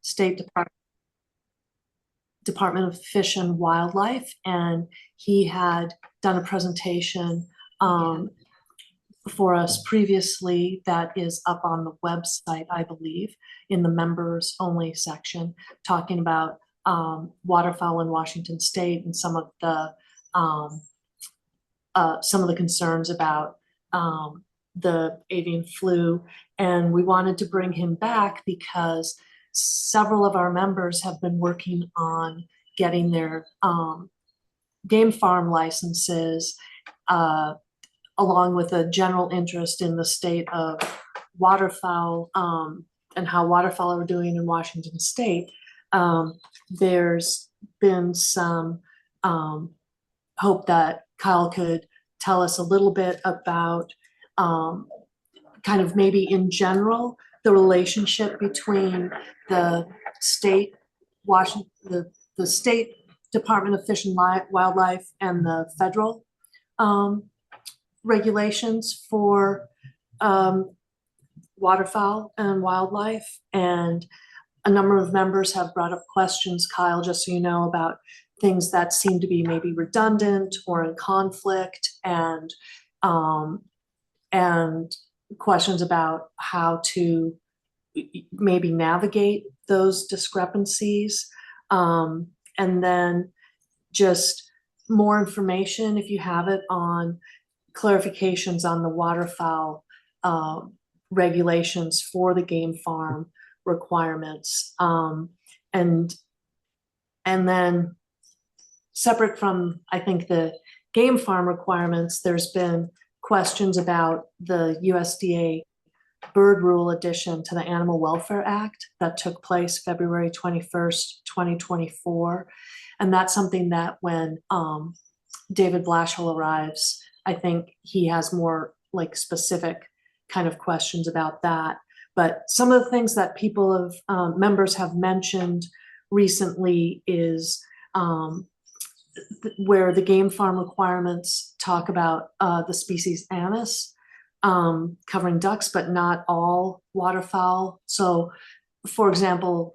State Department of Fish and Wildlife, and he had done a presentation for us previously that is up on the website, I believe, in the members only section, talking about waterfowl in Washington State and some of the concerns about the avian flu. And we wanted to bring him back because several of our members have been working on getting their game farm licenses, along with a general interest in the state of waterfowl and how waterfowl are doing in Washington State. There's been some hope that Kyle could tell us a little bit about kind of maybe in general the relationship between the state the state Department of Fish and Wildlife and the federal regulations for waterfowl and wildlife. And a number of members have brought up questions, Kyle, just so you know, about things that seem to be maybe redundant or in conflict, and questions about how to maybe navigate those discrepancies. And then just more information, if you have it, on clarifications on the waterfowl regulations for the game farm requirements. And then separate from, I think, the game farm requirements, there's been questions about the USDA bird rule addition to the Animal Welfare Act that took place February 21st, 2024. And that's something that when David Blashill arrives, I think he has more like specific kind of questions about that. But some of the things that people have, members have mentioned recently is where the game farm requirements talk about the species Anis, covering ducks, but not all waterfowl. So, for example,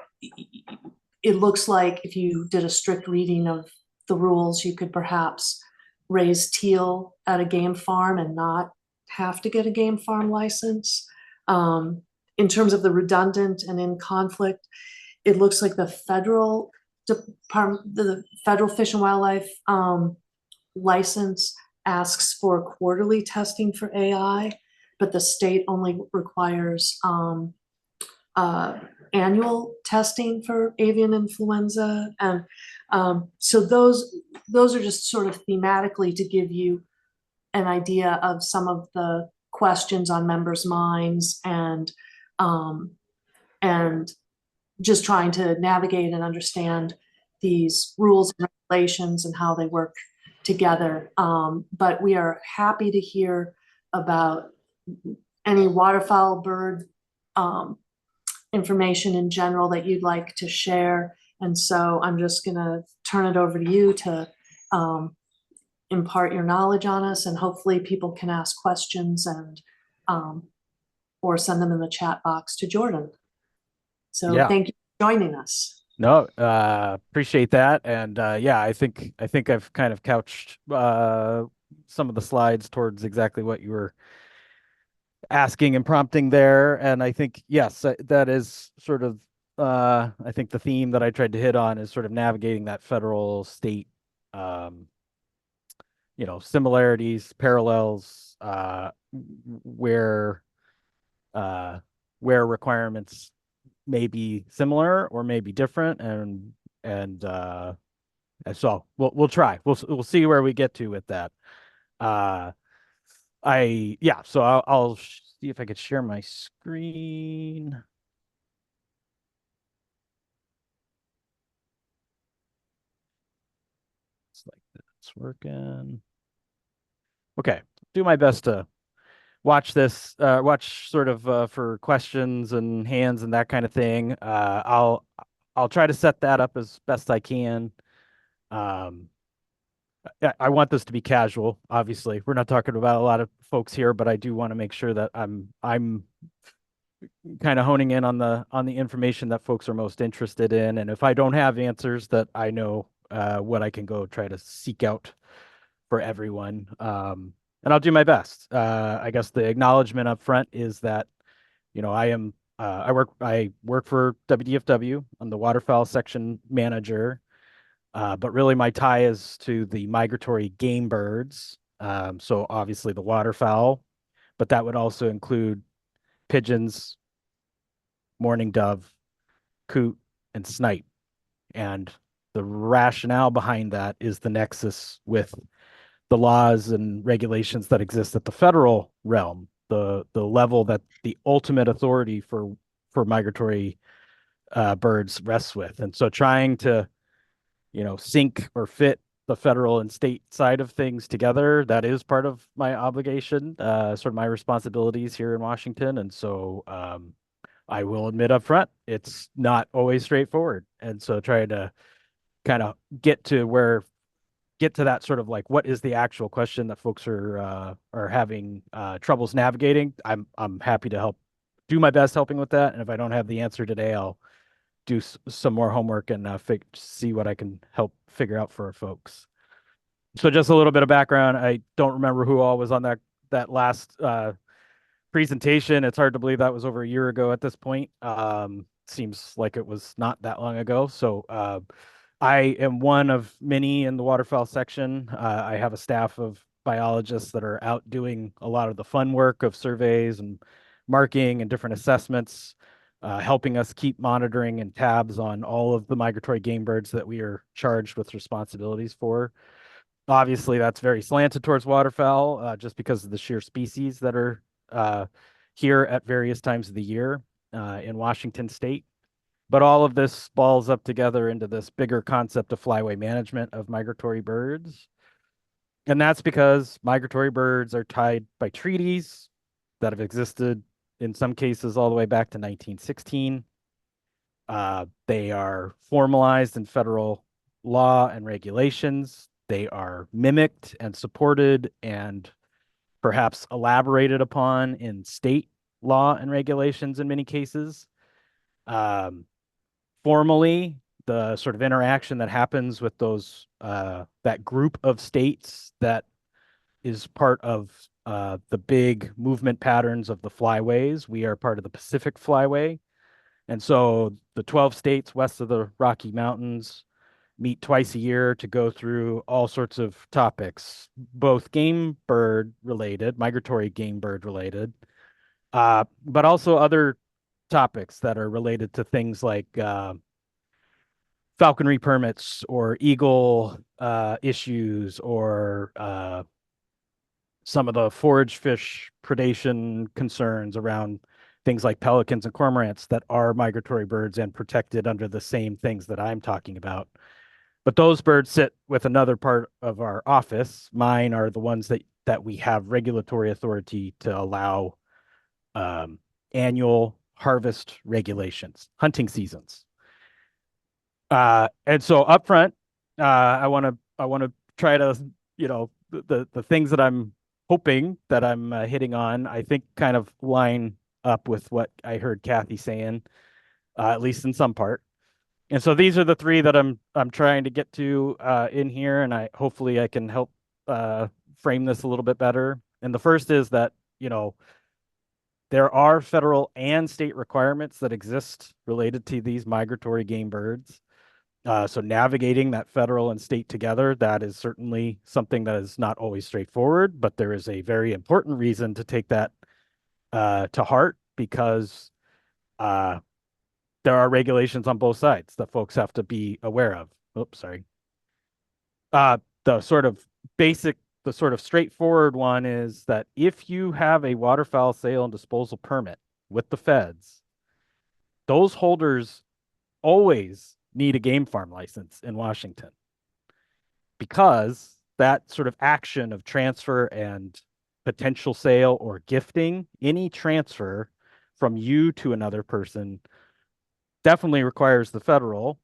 it looks like if you did a strict reading of the rules, you could perhaps raise teal at a game farm and not have to get a game farm license. In terms of the redundant and in conflict, it looks like the federal department, the federal Fish and Wildlife license asks for quarterly testing for AI, but the state only requires annual testing for avian influenza. And so those are just sort of thematically to give you an idea of some of the questions on members' minds, and just trying to navigate and understand these rules and regulations and how they work together. But we are happy to hear about any waterfowl bird information in general that you'd like to share. And so I'm just gonna turn it over to you to impart your knowledge on us, and hopefully people can ask questions and or send them in the chat box to Jordan. So Yeah. thank you for joining us. No, appreciate that. And yeah, I think I've kind of couched some of the slides towards exactly what you were asking and prompting there. And I think, yes, that is sort of I think the theme that I tried to hit on is sort of navigating that federal state similarities, parallels, where requirements may be similar or may be different, and so we'll try. We'll see where we get to with that. So I'll see if I could share my screen. It's like that's working. Okay, do my best to watch this, watch sort of for questions and hands and that kind of thing. I'll try to set that up as best I can. I want this to be casual. Obviously, we're not talking about a lot of folks here, but I do want to make sure that I'm kind of honing in on the information that folks are most interested in. And if I don't have answers, that I know what I can go try to seek out for everyone. And I'll do my best. I guess the acknowledgement up front is that, I work for WDFW. I'm the waterfowl section manager. But really my tie is to the migratory game birds. So obviously the waterfowl, but that would also include pigeons, mourning dove, coot, and snipe. And the rationale behind that is the nexus with the laws and regulations that exist at the federal realm, the level that the ultimate authority for migratory birds rests with. And so trying to, sync or fit the federal and state side of things together, that is part of my obligation, sort of my responsibilities here in Washington. And so I will admit up front, it's not always straightforward. And so trying to kind of get to that sort of like what is the actual question that folks are having troubles navigating. I'm happy to help do my best helping with that. And if I don't have the answer today, I'll do some more homework and see what I can help figure out for folks. So just a little bit of background. I don't remember who all was on that last presentation. It's hard to believe that was over a year ago at this point. Seems like it was not that long ago. So I am one of many in the waterfowl section. I have a staff of biologists that are out doing a lot of the fun work of surveys and marking and different assessments, helping us keep monitoring and tabs on all of the migratory game birds that we are charged with responsibilities for. Obviously, that's very slanted towards waterfowl, just because of the sheer species that are here at various times of the year in Washington state. But all of this balls up together into this bigger concept of flyway management of migratory birds. And that's because migratory birds are tied by treaties that have existed in some cases all the way back to 1916. They are formalized in federal law and regulations. They are mimicked and supported and perhaps elaborated upon in state law and regulations in many cases. Formally, the sort of interaction that happens with that group of states that is part of the big movement patterns of the flyways. We are part of the Pacific Flyway. And so the 12 states west of the Rocky Mountains meet twice a year to go through all sorts of topics, both game bird related, migratory game bird related, but also other topics that are related to things like falconry permits or eagle issues or some of the forage fish predation concerns around things like pelicans and cormorants that are migratory birds and protected under the same things that I'm talking about. But those birds sit with another part of our office. Mine are the ones that we have regulatory authority to allow annual harvest regulations, hunting seasons. And so up front, I want to try to, the things that I'm hoping that I'm hitting on, I think kind of line up with what I heard Kathy saying, at least in some part. And so these are the three that I'm trying to get to in here, and hopefully I can help frame this a little bit better. And the first is that, there are federal and state requirements that exist related to these migratory game birds. So navigating that federal and state together, that is certainly something that is not always straightforward, but there is a very important reason to take that to heart, because there are regulations on both sides that folks have to be aware of. Oops, sorry. The sort of straightforward one is that if you have a waterfowl sale and disposal permit with the feds, those holders always need a game farm license in Washington, because that sort of action of transfer and potential sale or gifting, any transfer from you to another person, definitely requires the federal.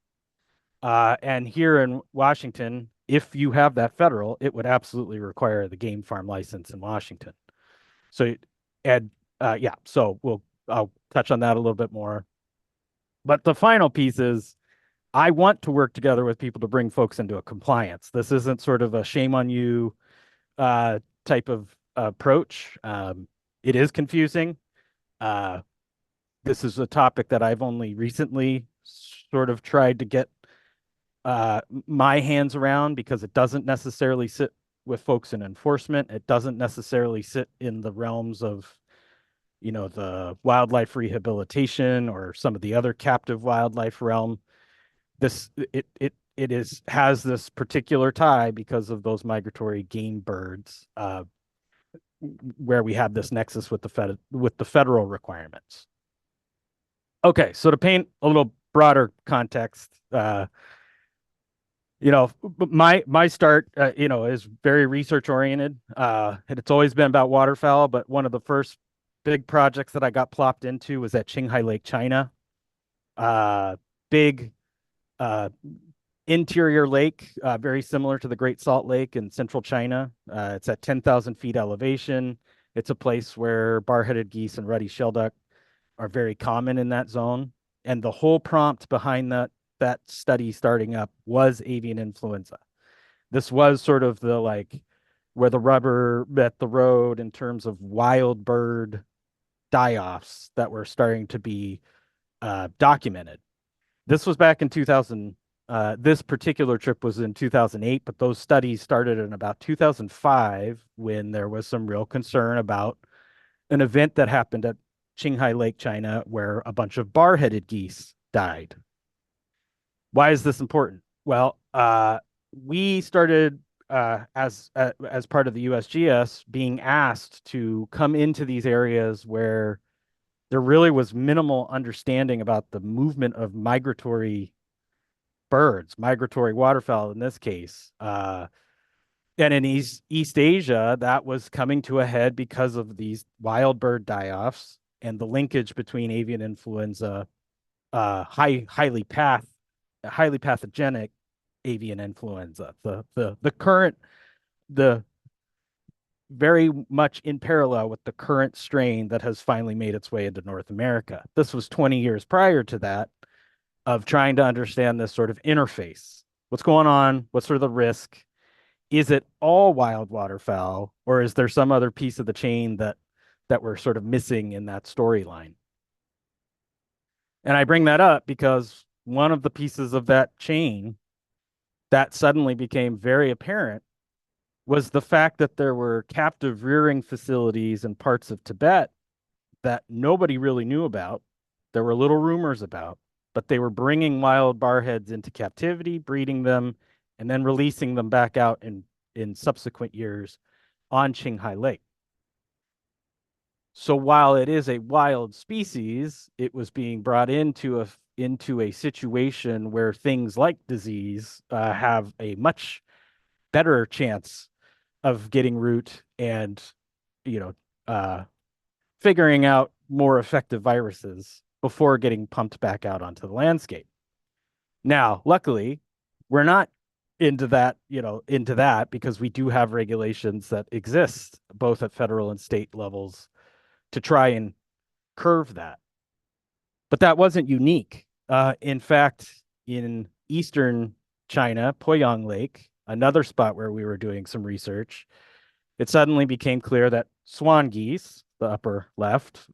And here in Washington, if you have that federal, it would absolutely require the game farm license in Washington. So, and yeah, so we'll I'll touch on that a little bit more. But the final piece is I want to work together with people to bring folks into a compliance. This isn't sort of a shame on you type of approach. It is confusing. Uh, this is a topic that I've only recently sort of tried to get my hands around because it doesn't necessarily sit with folks in enforcement. It doesn't necessarily sit in the realms of, the wildlife rehabilitation or some of the other captive wildlife realm. It has this particular tie because of those migratory game birds, where we have this nexus with the federal requirements. Okay, so to paint a little broader context, my start, is very research oriented, and it's always been about waterfowl. But one of the first big projects that I got plopped into was at Qinghai Lake, China. Big uh, interior lake, very similar to the Great Salt Lake in central China. It's at 10,000 feet elevation. It's a place where bar-headed geese and ruddy shelduck are very common in that zone. And the whole prompt behind that study starting up was avian influenza. This was sort of the like where the rubber met the road in terms of wild bird die-offs that were starting to be documented. This was back in 2000. This particular trip was in 2008, but those studies started in about 2005 when there was some real concern about an event that happened at Qinghai Lake, China, where a bunch of bar-headed geese died. Why is this important? Well, we started as part of the USGS being asked to come into these areas where there really was minimal understanding about the movement of migratory birds, migratory waterfowl in this case. And in East Asia, that was coming to a head because of these wild bird die-offs and the linkage between avian influenza, highly pathogenic avian influenza, the very much in parallel with the current strain that has finally made its way into North America. This was 20 years prior to that, of trying to understand this sort of interface. What's going on? What's sort of the risk? Is it all wild waterfowl, or is there some other piece of the chain that we're sort of missing in that storyline? And I bring that up because one of the pieces of that chain that suddenly became very apparent was the fact that there were captive rearing facilities in parts of Tibet that nobody really knew about. There were little rumors about, but they were bringing wild barheads into captivity, breeding them, and then releasing them back out in subsequent years on Qinghai Lake. So while it is a wild species, it was being brought into a situation where things like disease have a much better chance of getting root and, you know, figuring out more effective viruses before getting pumped back out onto the landscape. Now, luckily, we're not into that because we do have regulations that exist both at federal and state levels to try and curve that. But that wasn't unique. In fact, in eastern China, Poyang Lake, another spot where we were doing some research, it suddenly became clear that swan geese, the upper left,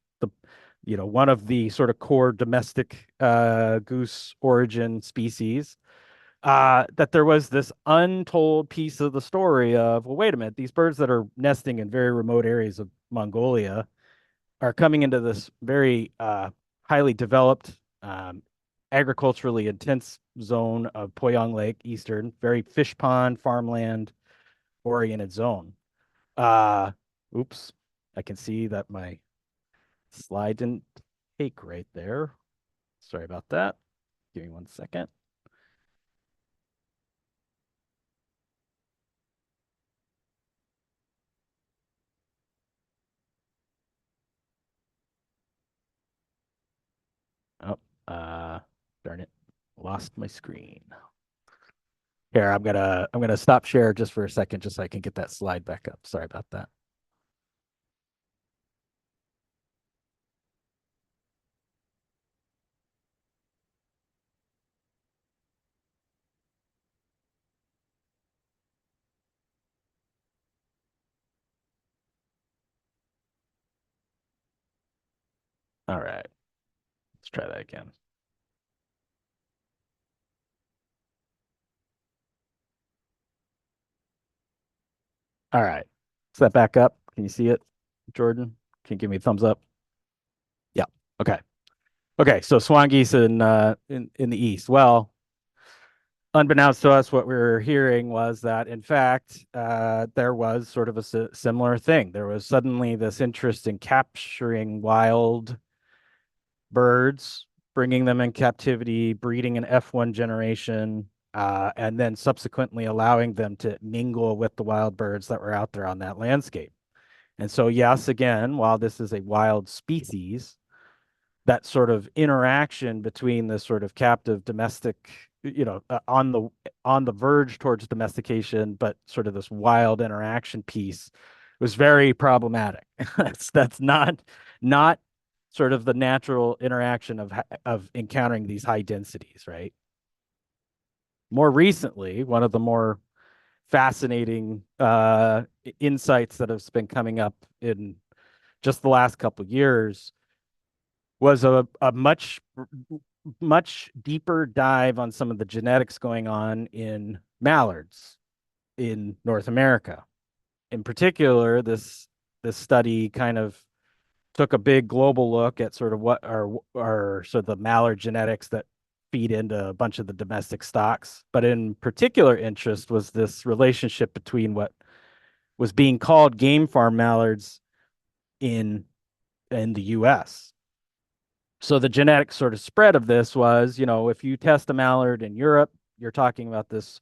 one of the sort of core domestic goose origin species, that there was this untold piece of the story of, well, wait a minute, these birds that are nesting in very remote areas of Mongolia are coming into this very highly developed, agriculturally intense zone of Poyang Lake, eastern, very fish pond, farmland oriented zone. Oops, I can see that my slide didn't take right there. Sorry about that. Give me 1 second. Oh, darn it. Lost my screen. Here, I'm gonna stop share just for a second just so I can get that slide back up. Sorry about that. All right, let's try that again. All right. Is that back up? Can you see it, Jordan? Can you give me a thumbs up? Yeah. Okay. Okay. So swan geese in the east. Well, unbeknownst to us, what we were hearing was that, in fact, there was sort of a similar thing. There was suddenly this interest in capturing wild birds, bringing them in captivity, breeding an F1 generation, and then subsequently allowing them to mingle with the wild birds that were out there on that landscape. And so, yes, again, while this is a wild species, that sort of interaction between this sort of captive domestic, on the verge towards domestication, but sort of this wild interaction piece was very problematic. That's not sort of the natural interaction of encountering these high densities, right? More recently, one of the more fascinating insights that has been coming up in just the last couple of years was a much deeper dive on some of the genetics going on in mallards in North America. In particular, this study kind of took a big global look at sort of what are sort of the mallard genetics that feed into a bunch of the domestic stocks. But in particular interest was this relationship between what was being called game farm mallards in the US. So the genetic sort of spread of this was, if you test a mallard in Europe, you're talking about this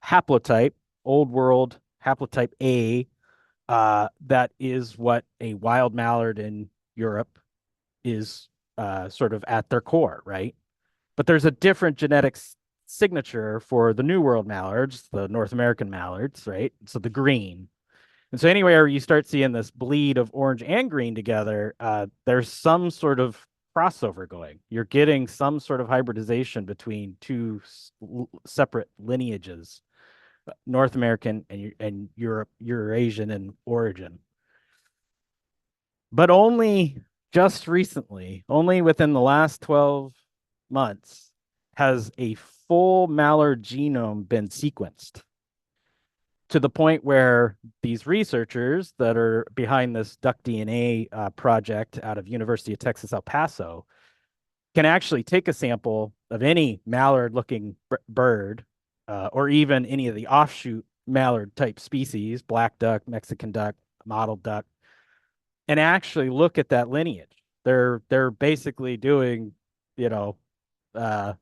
haplotype, old world haplotype A, that is what a wild mallard in Europe is sort of at their core, right? But there's a different genetic signature for the New World mallards, the North American mallards, right? So the green. And so anywhere you start seeing this bleed of orange and green together, there's some sort of crossover going. You're getting some sort of hybridization between two separate lineages, North American and Eurasian in origin. But only just recently, only within the last 12 months, has a full mallard genome been sequenced to the point where these researchers that are behind this duck DNA project out of University of Texas, El Paso, can actually take a sample of any mallard-looking bird, or even any of the offshoot mallard-type species, black duck, Mexican duck, mottled duck, and actually look at that lineage. They're basically doing, you know, uh,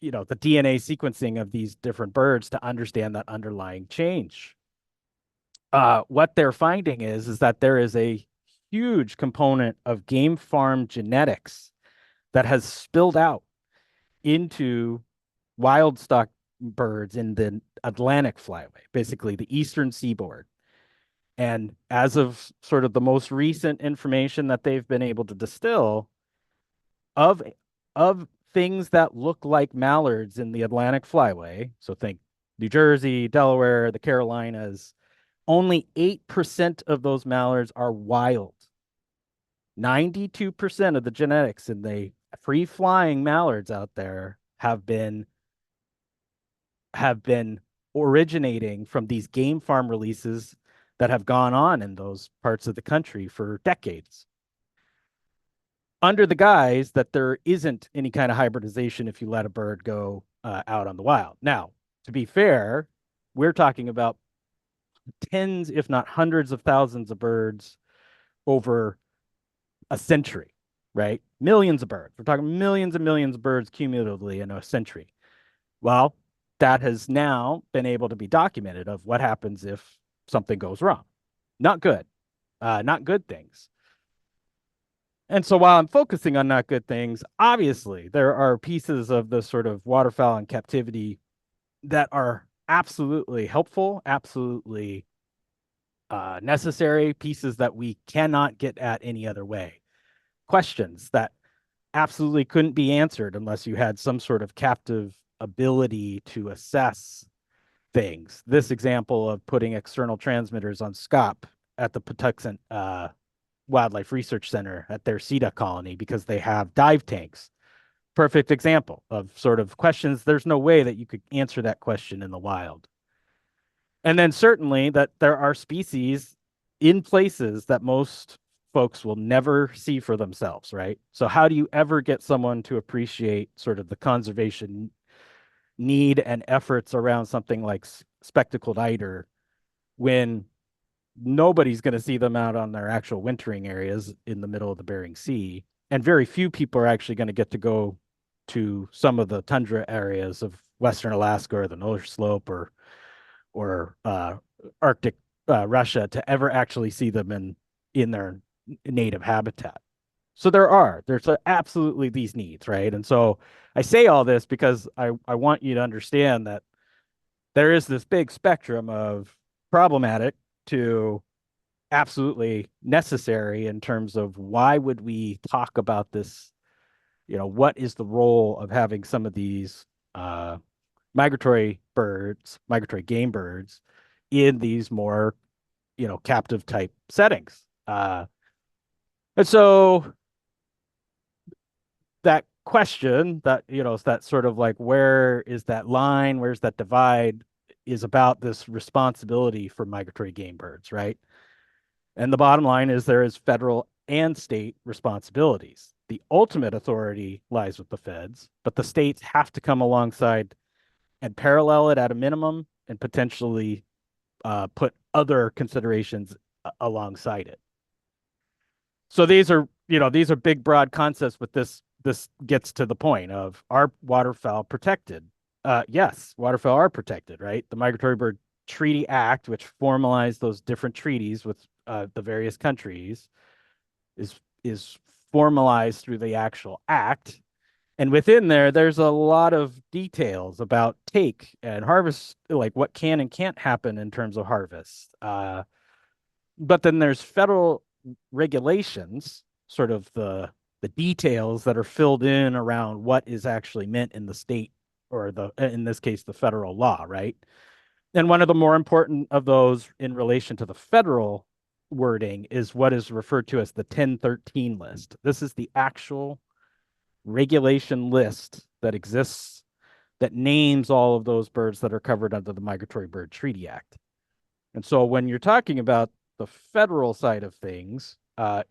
the DNA sequencing of these different birds to understand that underlying change. What they're finding is that there is a huge component of game farm genetics that has spilled out into wild stock birds in the Atlantic flyway, basically the eastern seaboard. And as of sort of the most recent information that they've been able to distill of things that look like mallards in the Atlantic flyway, so think New Jersey, Delaware, the Carolinas, only 8% of those mallards are wild. 92% of the genetics in the free-flying mallards out there have been originating from these game farm releases that have gone on in those parts of the country for decades, under the guise that there isn't any kind of hybridization if you let a bird go out on the wild. Now, to be fair, we're talking about tens, if not hundreds of thousands of birds over a century, right? Millions of birds. We're talking millions and millions of birds cumulatively in a century. Well, that has now been able to be documented of what happens if something goes wrong. Not good. Not good things. And so while I'm focusing on not good things, obviously there are pieces of the sort of waterfowl in captivity that are absolutely helpful, absolutely necessary, pieces that we cannot get at any other way. Questions that absolutely couldn't be answered unless you had some sort of captive ability to assess things. This example of putting external transmitters on SCOP at the Patuxent Wildlife Research Center at their Sea Duck colony because they have dive tanks. Perfect example of sort of questions. There's no way that you could answer that question in the wild. And then certainly that there are species in places that most folks will never see for themselves, right? So how do you ever get someone to appreciate sort of the conservation need and efforts around something like spectacled eider when nobody's going to see them out on their actual wintering areas in the middle of the Bering Sea, and very few people are actually going to get to go to some of the tundra areas of Western Alaska or the North Slope or Arctic Russia to ever actually see them in their native habitat. So there's absolutely these needs, right? And so I say all this because I want you to understand that there is this big spectrum of problematic to absolutely necessary in terms of why would we talk about this, what is the role of having some of these migratory birds, migratory game birds in these more, captive type settings. And so that question that, is that sort of like, where is that line? Where's that divide is about this responsibility for migratory game birds, right? And the bottom line is there is federal and state responsibilities. The ultimate authority lies with the feds, but the states have to come alongside and parallel it at a minimum and potentially put other considerations alongside it. So these are big, broad concepts, but this gets to the point of, are waterfowl protected? Yes, waterfowl are protected, right? The Migratory Bird Treaty Act, which formalized those different treaties with the various countries, is formalized through the actual act. And within there, there's a lot of details about take and harvest, like what can and can't happen in terms of harvest. But then there's federal regulations, sort of the details that are filled in around what is actually meant in the state or in this case, the federal law, right? And one of the more important of those in relation to the federal wording is what is referred to as the 1013 list. This is the actual regulation list that exists that names all of those birds that are covered under the Migratory Bird Treaty Act. And so when you're talking about the federal side of things,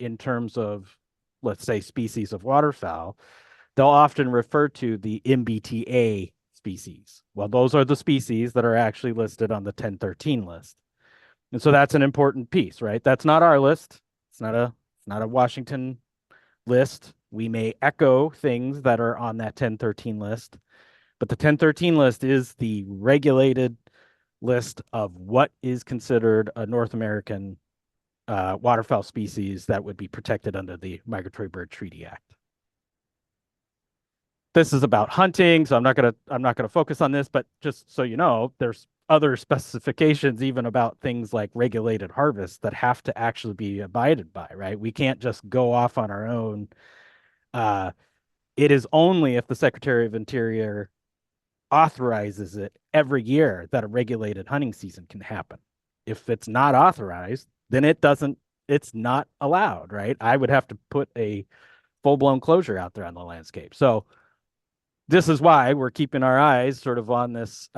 in terms of, let's say, species of waterfowl, they'll often refer to the MBTA species. Well, those are the species that are actually listed on the 1013 list. And so that's an important piece, right? That's not our list. It's not a Washington list. We may echo things that are on that 1013 list, but the 1013 list is the regulated list of what is considered a North American waterfowl species that would be protected under the Migratory Bird Treaty Act. This is about hunting, so I'm not gonna focus on this, but just so you know, there's other specifications even about things like regulated harvest that have to actually be abided by, right? We can't just go off on our own. It is only if the Secretary of Interior authorizes it every year that a regulated hunting season can happen. If it's not authorized, then it's not allowed, right? I would have to put a full-blown closure out there on the landscape. So this is why we're keeping our eyes sort of on this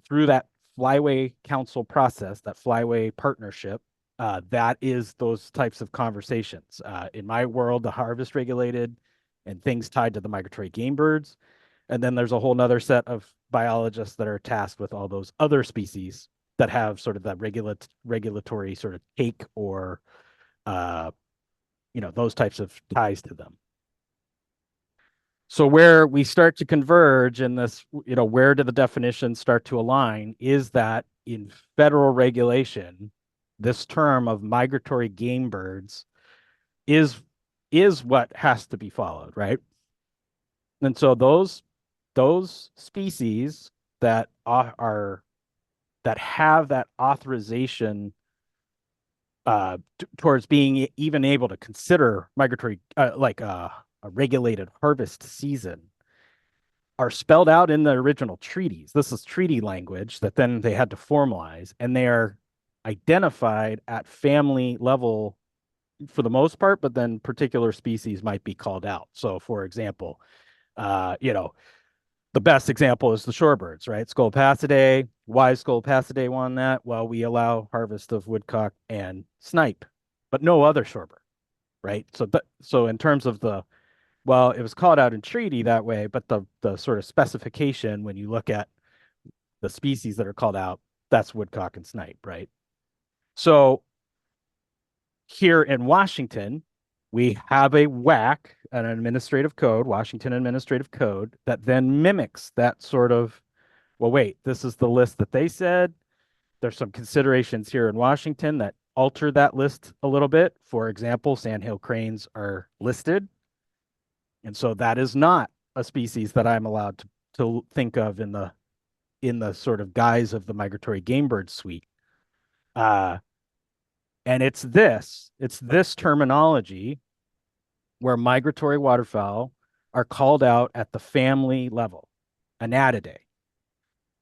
through that Flyway Council process, that Flyway partnership. That is those types of conversations. In my world, the harvest regulated and things tied to the migratory game birds. And then there's a whole nother set of biologists that are tasked with all those other species that have sort of that regulatory sort of take or, those types of ties to them. So where we start to converge in this, where do the definitions start to align is that in federal regulation, this term of migratory game birds is what has to be followed, right? And so those species that that have that authorization towards being even able to consider migratory like a regulated harvest season are spelled out in the original treaties. This is treaty language that then they had to formalize, and they are identified at family level for the most part, but then particular species might be called out. So, for example, you know, the best example is the shorebirds, right? Scolopasidae. Why is Scolopasidae won that? Well, we allow harvest of woodcock and snipe, but no other shorebird, right? So in terms of the, well, it was called out in treaty that way, but the sort of specification when you look at the species that are called out, that's woodcock and snipe, right? So here in Washington, we have a WAC, an administrative code, Washington Administrative Code, that then mimics that sort of, well, wait, this is the list that they said. There's some considerations here in Washington that alter that list a little bit. For example, sandhill cranes are listed. And so that is not a species that I'm allowed to think of in the sort of guise of the migratory game bird suite. Uh, and it's this terminology where migratory waterfowl are called out at the family level, Anatidae.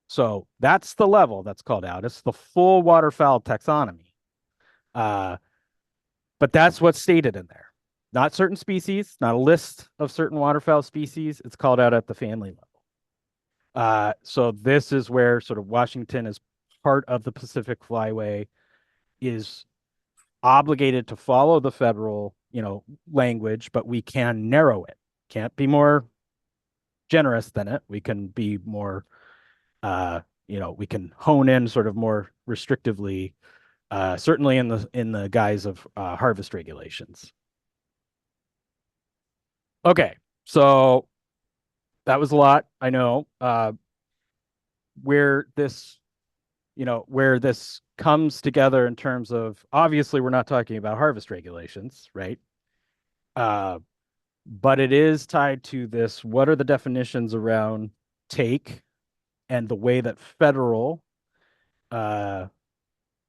So that's the level that's called out. It's the full waterfowl taxonomy. Uh, but that's what's stated in there. Not certain species, not a list of certain waterfowl species. It's called out at the family level. So this is where sort of Washington, as part of the Pacific Flyway, is obligated to follow the federal, language, but we can narrow it. Can't be more generous than it. We can be more, we can hone in sort of more restrictively, certainly in the guise of harvest regulations. Okay, so that was a lot, I know. Where this, where this comes together in terms of, obviously we're not talking about harvest regulations, right? But it is tied to this, what are the definitions around take and the way that federal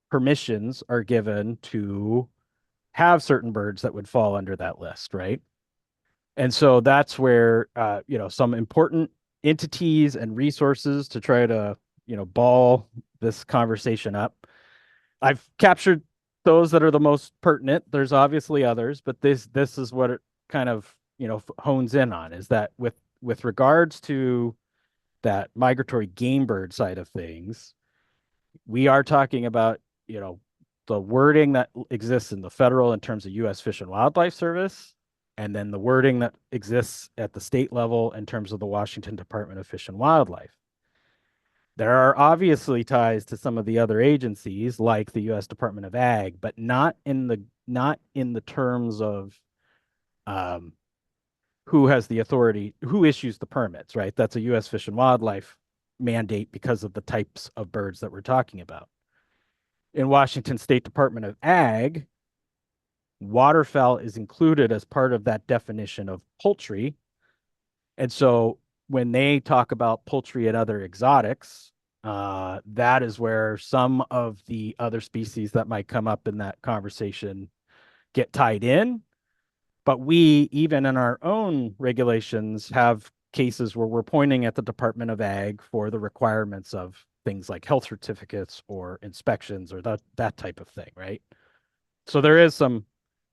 permissions are given to have certain birds that would fall under that list, right? And so that's where some important entities and resources to try to ball this conversation up. I've captured those that are the most pertinent. There's obviously others, but this is what it kind of hones in on, is that with regards to that migratory game bird side of things, we are talking about the wording that exists in the federal in terms of U.S. Fish and Wildlife Service, and then the wording that exists at the state level in terms of the Washington Department of Fish and Wildlife. There are obviously ties to some of the other agencies like the U.S. Department of Ag, but not in the terms of who has the authority, who issues the permits, right? That's a U.S. Fish and Wildlife mandate because of the types of birds that we're talking about. In Washington State Department of Ag, waterfowl is included as part of that definition of poultry. And so when they talk about poultry and other exotics, that is where some of the other species that might come up in that conversation get tied in. But we, even in our own regulations, have cases where we're pointing at the Department of Ag for the requirements of things like health certificates or inspections or that type of thing, right? So there is some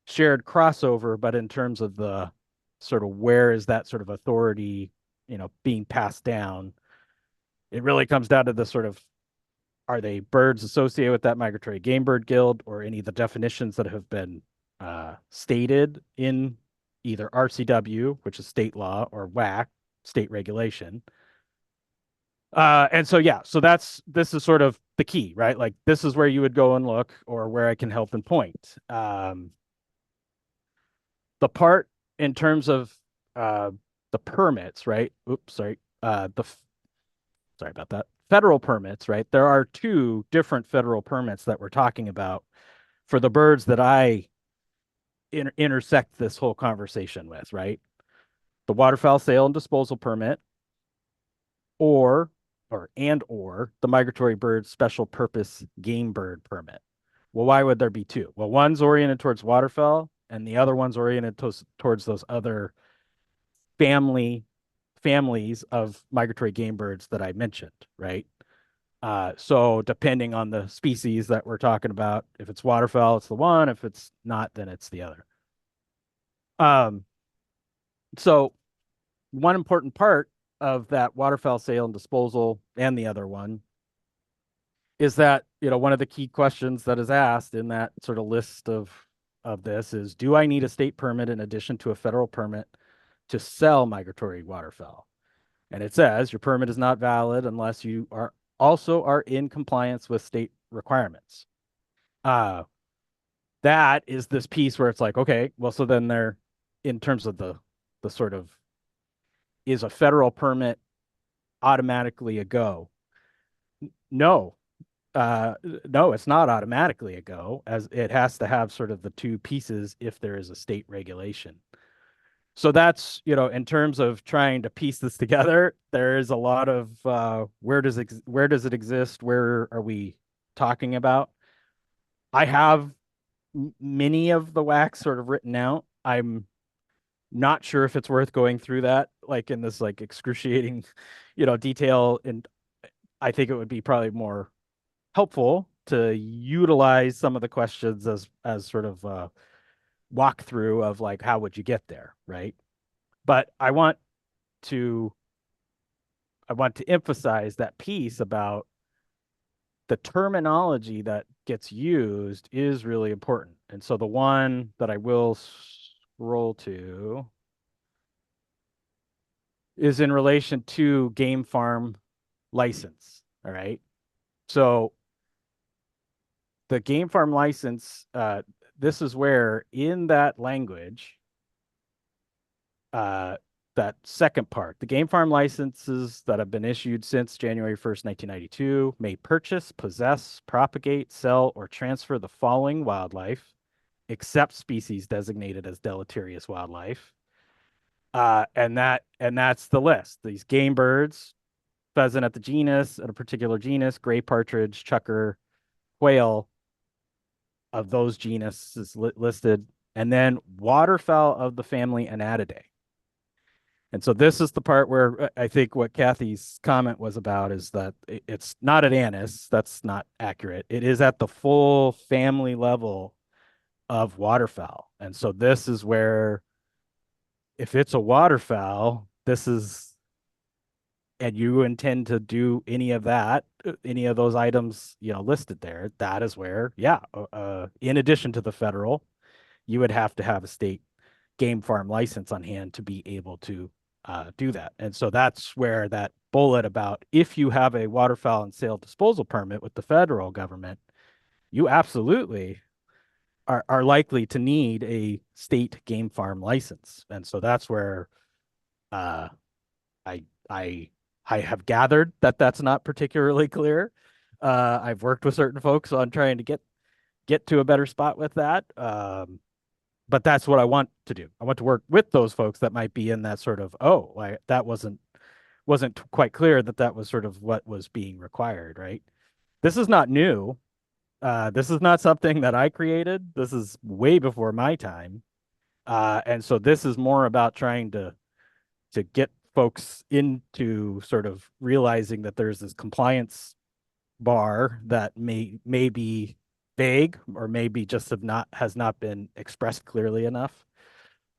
shared crossover, but in terms of the sort of where is that sort of authority, being passed down, it really comes down to the sort of, are they birds associated with that migratory game bird guild, or any of the definitions that have been stated in either RCW, which is state law, or WAC, state regulation. And so, yeah, so this is sort of the key, right? Like, this is where you would go and look, or where I can help and point. The part in terms of the permits, right? Oops, sorry. Sorry about that. Federal permits, right? There are two different federal permits that we're talking about for the birds that I intersect this whole conversation with, right? The waterfowl sale and disposal permit, or the migratory bird special purpose game bird permit. Well, why would there be two? Well, one's oriented towards waterfowl, and the other one's oriented towards those other families of migratory game birds that I mentioned, right? So depending on the species that we're talking about, if it's waterfowl, it's the one. If it's not, then it's the other. Um, so one important part of that waterfowl sale and disposal and the other one is that, one of the key questions that is asked in that sort of list of this is, do I need a state permit in addition to a federal permit to sell migratory waterfowl? And it says your permit is not valid unless you are in compliance with state requirements. That is this piece where it's like, okay, well, so then they're in terms of the sort of, is a federal permit automatically a go? No, uh, no, it's not automatically a go, as it has to have sort of the two pieces if there is a state regulation. So that's, in terms of trying to piece this together, there is a lot of where does it exist? Where are we talking about? I have many of the wax sort of written out. I'm not sure if it's worth going through that like in this like excruciating, detail. And I think it would be probably more helpful to utilize some of the questions as sort of a walkthrough of like how would you get there, right? But to I want to emphasize that piece about the terminology that gets used is really important. And so the one that I will scroll to is in relation to game farm license. All right. So the game farm license, this is where in that language, that second part, the game farm licenses that have been issued since January 1st, 1992 may purchase, possess, propagate, sell, or transfer the following wildlife, except species designated as deleterious wildlife. And that's the list. These game birds, pheasant at the genus, at a particular genus, gray partridge, chukar, quail of those genus is listed, and then waterfowl of the family Anatidae. And so this is the part where I think what Kathy's comment was about is that it's not at Annis. That's not accurate. It is at the full family level of waterfowl. And so this is where, if it's a waterfowl, and you intend to do any of that, any of those items, listed there, that is where, yeah, in addition to the federal, you would have to have a state game farm license on hand to be able to do that. And so that's where that bullet about if you have a waterfowl and sale disposal permit with the federal government, you absolutely are likely to need a state game farm license. And so that's where uh, I I I have gathered that that's not particularly clear. I've worked with certain folks on trying to get to a better spot with that. But that's what I want to do. I want to work with those folks that might be in that sort of, oh, that wasn't quite clear that that was sort of what was being required, right? This is not new. This is not something that I created. This is way before my time. And so this is more about trying to get folks into sort of realizing that there's this compliance bar that may be vague or maybe just has not been expressed clearly enough.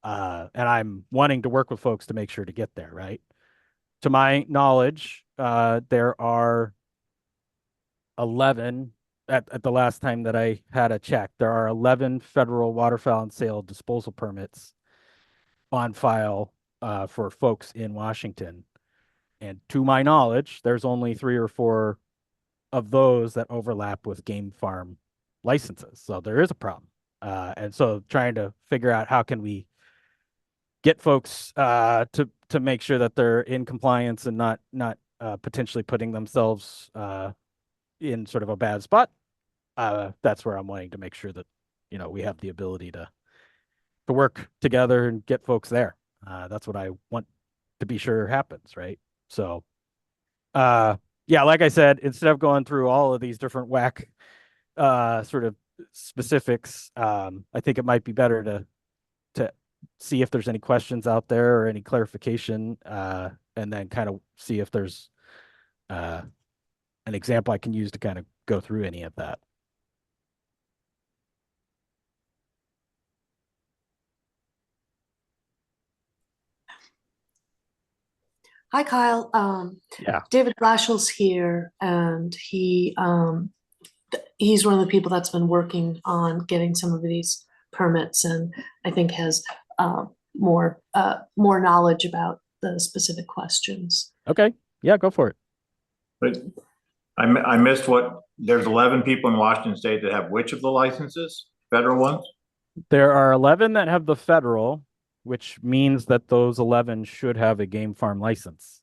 And I'm wanting to work with folks to make sure to get there, right? To my knowledge, there are 11 at the last time that I had a check, there are 11 federal waterfowl and sale disposal permits on file for folks in Washington. And to my knowledge, there's only 3 or 4 of those that overlap with game farm licenses. So there is a problem. And so trying to figure out how can we get folks to make sure that they're in compliance and not potentially putting themselves in sort of a bad spot. That's where I'm wanting to make sure that we have the ability to work together and get folks there. That's what I want to be sure happens, right? So, yeah, like I said, instead of going through all of these different whack sort of specifics, I think it might be better to see if there's any questions out there or any clarification, and then kind of see if there's an an example I can use to kind of go through any of that. Hi, Kyle. Yeah. David Blashel's here, and he's one of the people that's been working on getting some of these permits, and I think has more knowledge about the specific questions. Okay. Yeah, go for it. But I missed there's 11 people in Washington State that have which of the licenses? Federal ones? There are 11 that have the federal, which means that those 11 should have a game farm license.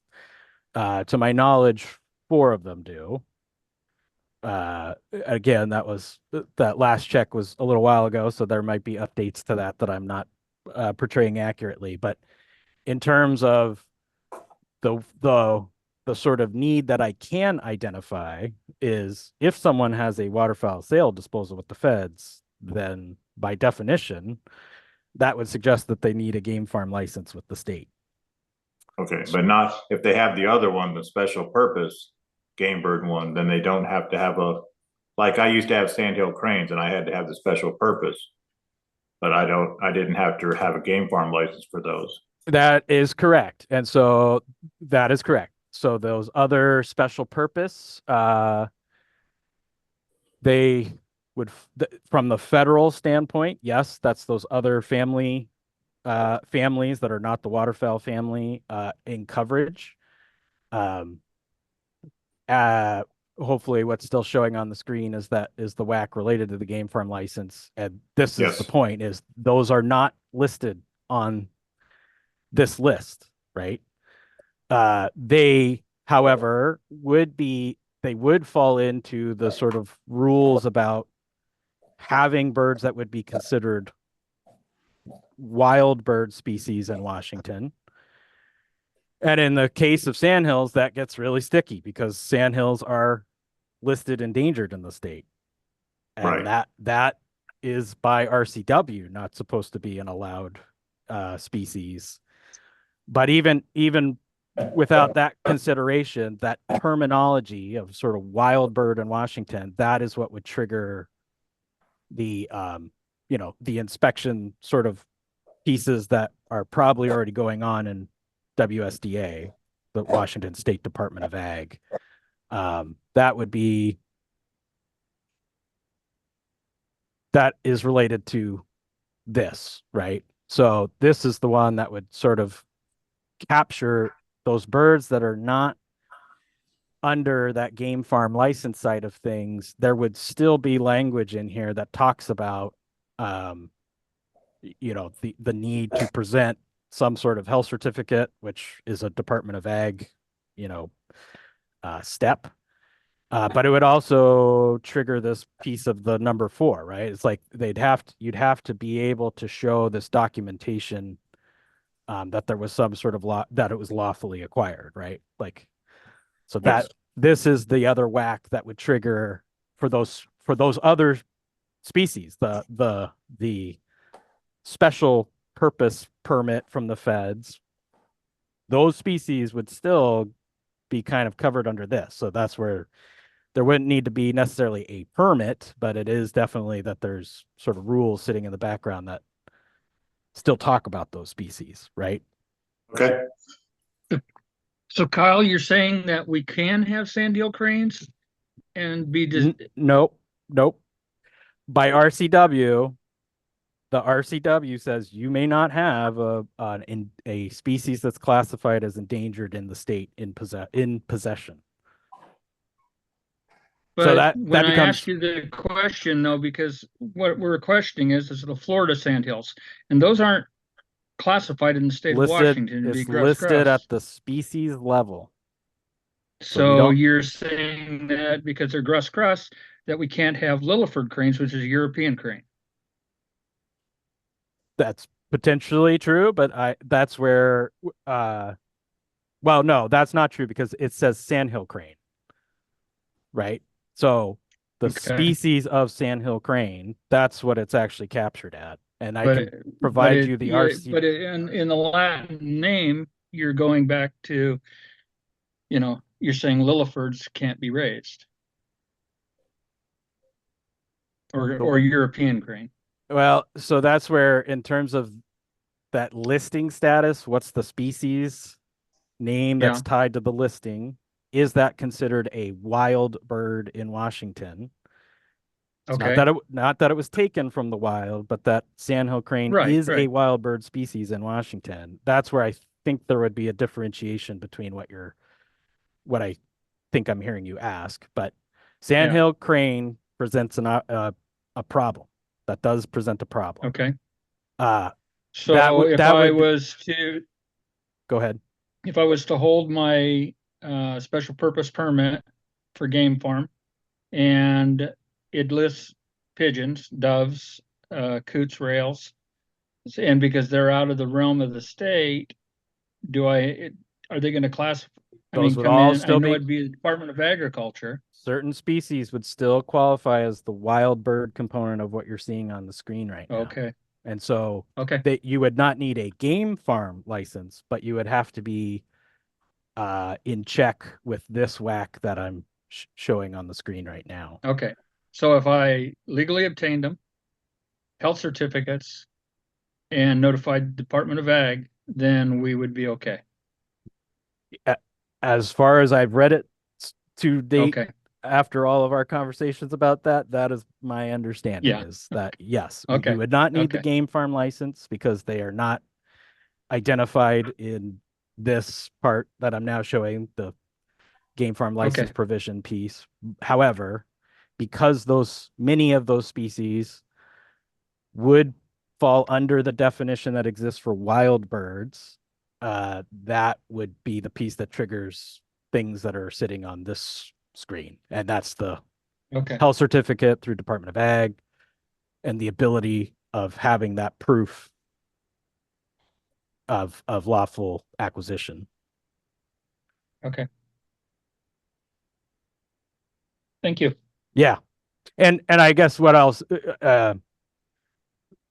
To my knowledge, 4 of them do. Again, that last check was a little while ago, so there might be updates to that I'm not portraying accurately. But in terms of the sort of need that I can identify is if someone has a waterfowl sale disposal with the feds, then by definition, that would suggest that they need a game farm license with the state. Okay, but not if they have the other one, the special purpose game bird one, then they don't have to have like I used to have sandhill cranes and I had to have the special purpose, but I didn't have to have a game farm license for those. That is correct. And so that is correct. So those other special purpose, they would, from the federal standpoint, yes, that's those other families that are not the waterfowl family in coverage. Hopefully what's still showing on the screen is the WAC related to the game farm license. And this is the point, is those are not listed on this list, right? They, however, they would fall into the sort of rules about having birds that would be considered wild bird species in Washington. And in the case of sandhills, that gets really sticky because sandhills are listed endangered in the state. And that is by RCW not supposed to be an allowed species. But even without that consideration, that terminology of sort of wild bird in Washington, that is what would trigger the the inspection sort of pieces that are probably already going on in WSDA, the Washington State Department of Ag. That is related to this, right? So this is the one that would sort of capture those birds that are not under that game farm license side of things. There would still be language in here that talks about the need to present some sort of health certificate, which is a Department of Ag step. But it would also trigger this piece of the number 4, right? It's like you'd have to be able to show this documentation that there was some sort of law that it was lawfully acquired, right? Like, so that this is the other whack that would trigger for those other species, the special purpose permit from the feds. Those species would still be kind of covered under this. So that's where there wouldn't need to be necessarily a permit, but it is definitely that there's sort of rules sitting in the background that still talk about those species, right? Okay. So Kyle, you're saying that we can have sandhill cranes and be Nope. By RCW, the RCW says you may not have a species that's classified as endangered in the state in possession. But so that when becomes... I asked you the question, though, because what we're questioning is the Florida sandhills, and those aren't classified in the state of Washington. It's listed at the species level. So you're saying that because they're crust, that we can't have Lilliford cranes, which is a European crane. That's potentially true, but that's where well, no, that's not true because it says sandhill crane, right? So the species of sandhill crane, that's what it's actually captured at. And I can provide you the RC. But in the Latin name, you're going back to, you're saying Lilifords can't be raised. Or European crane. Well, so that's where, in terms of that listing status, what's the species name that's Yeah. tied to the listing? Is that considered a wild bird in Washington? It's Okay. not that it was taken from the wild, but that sandhill crane Right, is a right. wild bird species in Washington. That's where I think there would be a differentiation between what I think I'm hearing you ask. But sandhill crane presents a problem. That does present a problem. Okay. That So would if that I would be, was to go ahead. if I was to hold my special purpose permit for game farm and it lists pigeons, doves, coots, rails, and because they're out of the realm of the state, are they going to classify? I Those mean, would come all in, I still know be it'd be the Department of Agriculture. certain species would still qualify as the wild bird component of what you're seeing on the screen right now. Okay. And so Okay. that you would not need a game farm license, but you would have to be in check with this whack that I'm showing on the screen right now. Okay. So if I legally obtained them, health certificates, and notified Department of Ag, then we would be okay. As far as I've read it to date, Okay. after all of our conversations about that, that is my understanding, Yeah. is that yes, Okay. you would not need the Okay. game farm license because they are not identified in this part that I'm now showing, the game farm license Okay. provision piece. However, because many of those species would fall under the definition that exists for wild birds, that would be the piece that triggers things that are sitting on this screen. And that's the Okay. health certificate through Department of Ag and the ability of having that proof of lawful acquisition. Okay. Thank you. Yeah. And I guess what else,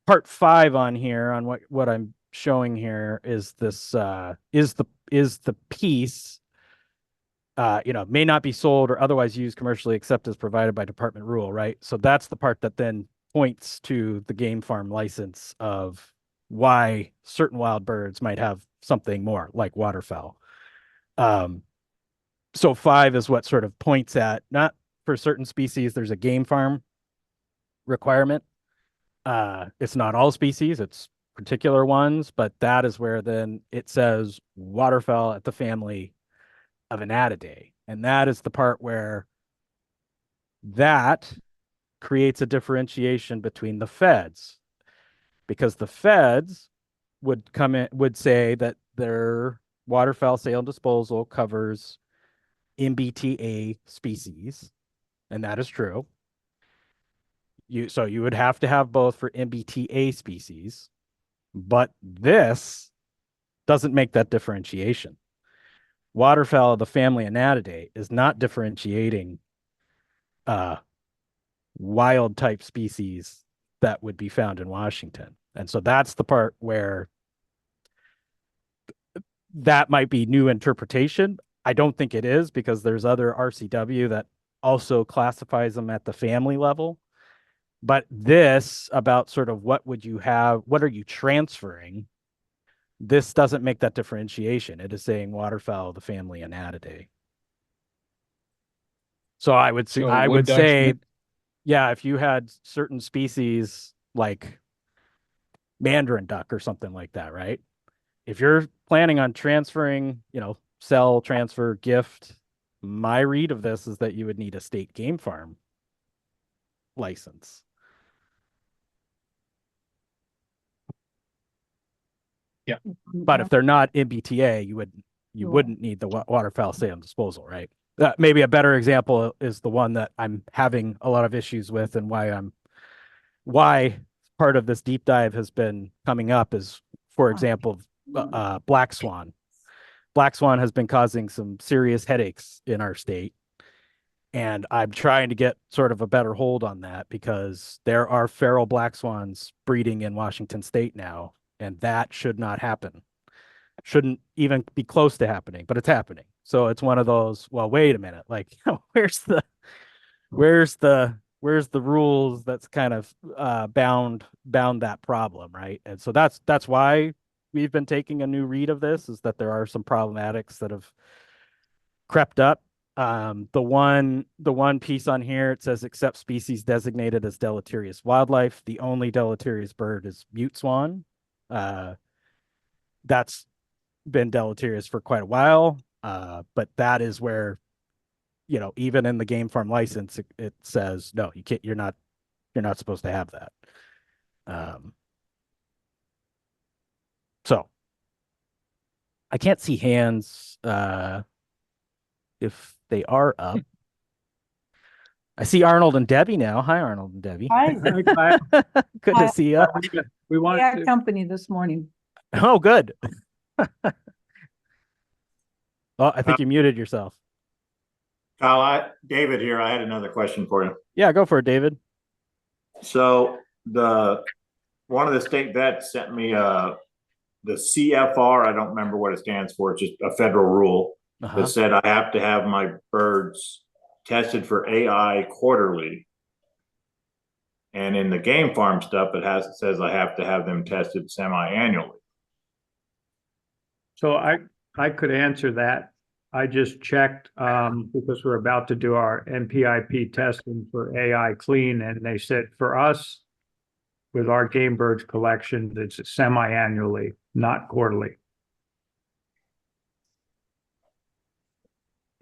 part 5 on here, on what I'm showing here, is this is the piece, may not be sold or otherwise used commercially except as provided by department rule, right? So that's the part that then points to the game farm license of why certain wild birds might have something more like waterfowl. So 5 is what sort of points at, not for certain species there's a game farm requirement. It's not all species, it's particular ones, but that is where then it says waterfowl at the family of Anatidae. And that is the part where that creates a differentiation between the feds, because the feds would say that their waterfowl sale and disposal covers MBTA species, and that is true. So you would have to have both for MBTA species, but this doesn't make that differentiation. Waterfowl of the family Anatidae is not differentiating wild type species that would be found in Washington. And so that's the part where that might be new interpretation. I don't think it is, because there's other RCW that also classifies them at the family level. But this, about sort of what would you have, what are you transferring? This doesn't make that differentiation. It is saying waterfowl of the family Anatidae. So I would say, yeah, if you had certain species like mandarin duck or something like that, right? If you're planning on transferring, sell, transfer, gift, my read of this is that you would need a state game farm license. Yeah. But if they're not MBTA, you wouldn't need the waterfowl sale and disposal, right? Maybe a better example is the one that I'm having a lot of issues with, and why part of this deep dive has been coming up is, for example, black swan. Black swan has been causing some serious headaches in our state. And I'm trying to get sort of a better hold on that, because there are feral black swans breeding in Washington state now, and that should not happen. Shouldn't even be close to happening, but it's happening. So it's one of those, well, wait a minute, like, where's the rules that's kind of bound that problem, right? And so that's why we've been taking a new read of this, is that there are some problematics that have crept up. The one piece on here, it says except species designated as deleterious wildlife, the only deleterious bird is mute swan. That's been deleterious for quite a while. But that is where, even in the game farm license, it says, no, you can't, you're not supposed to have that. So I can't see hands if they are up. I see Arnold and Debbie now. Hi, Arnold and Debbie. Hi. Good Hi. to see you. We want We had to, company this morning. Oh, good. Oh, I think you muted yourself. Kyle, David here, I had another question for you. Yeah, go for it, David. So one of the state vets sent me the CFR, I don't remember what it stands for, it's just a federal rule that said I have to have my birds tested for AI quarterly. And in the game farm stuff, it says I have to have them tested semi-annually. so I could answer that. I just checked because we're about to do our NPIP testing for AI clean, and they said for us, with our game birds collection, it's semi-annually, not quarterly.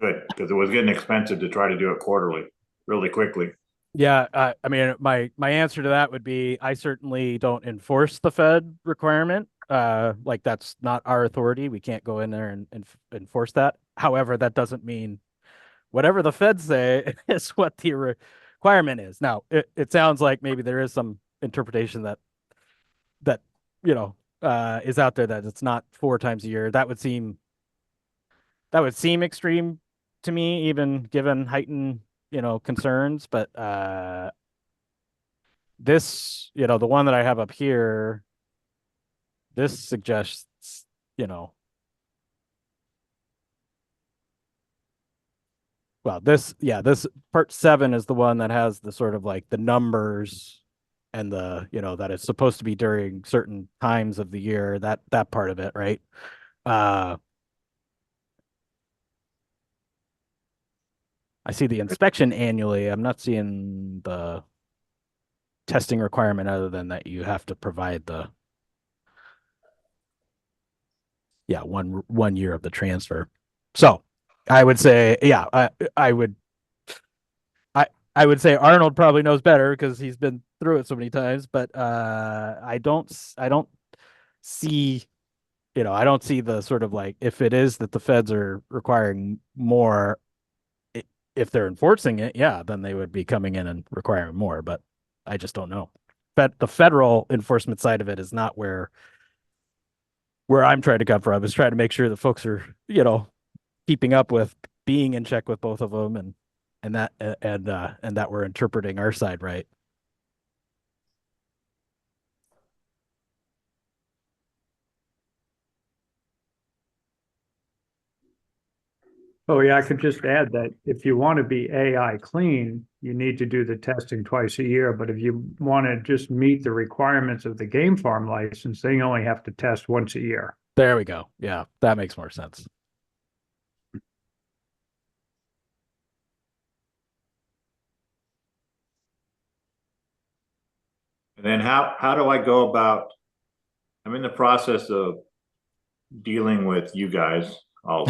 Good, because it was getting expensive to try to do it quarterly really quickly. Yeah, I mean, my answer to that would be I certainly don't enforce the Fed requirement. Like that's not our authority. We can't go in there and enforce that. However, that doesn't mean whatever the Feds say is what the requirement is. Now, it sounds like maybe there is some interpretation that is out there that it's not 4 times a year. That would seem extreme to me, even given heightened concerns. But this, the one that I have up here, this suggests, well, this part 7 is the one that has the sort of like the numbers and the, that it's supposed to be during certain times of the year, that part of it, right? I see the inspection annually. I'm not seeing the testing requirement other than that you have to provide the one year of the transfer. So I would say, I would say Arnold probably knows better because he's been through it so many times, but I don't see, I don't see the sort of like, if it is that the Feds are requiring more, if they're enforcing it, then they would be coming in and requiring more, but I just don't know. But the federal enforcement side of it is not where I'm trying to come from. Is trying to make sure that folks are, keeping up with being in check with both of them and that we're interpreting our side right. Oh, yeah, I could just add that if you want to be AI clean, you need to do the testing twice a year. But if you want to just meet the requirements of the game farm license, they only have to test once a year. There we go. Yeah, that makes more sense. And then how do I go about, I'm in the process of dealing with you guys. I'll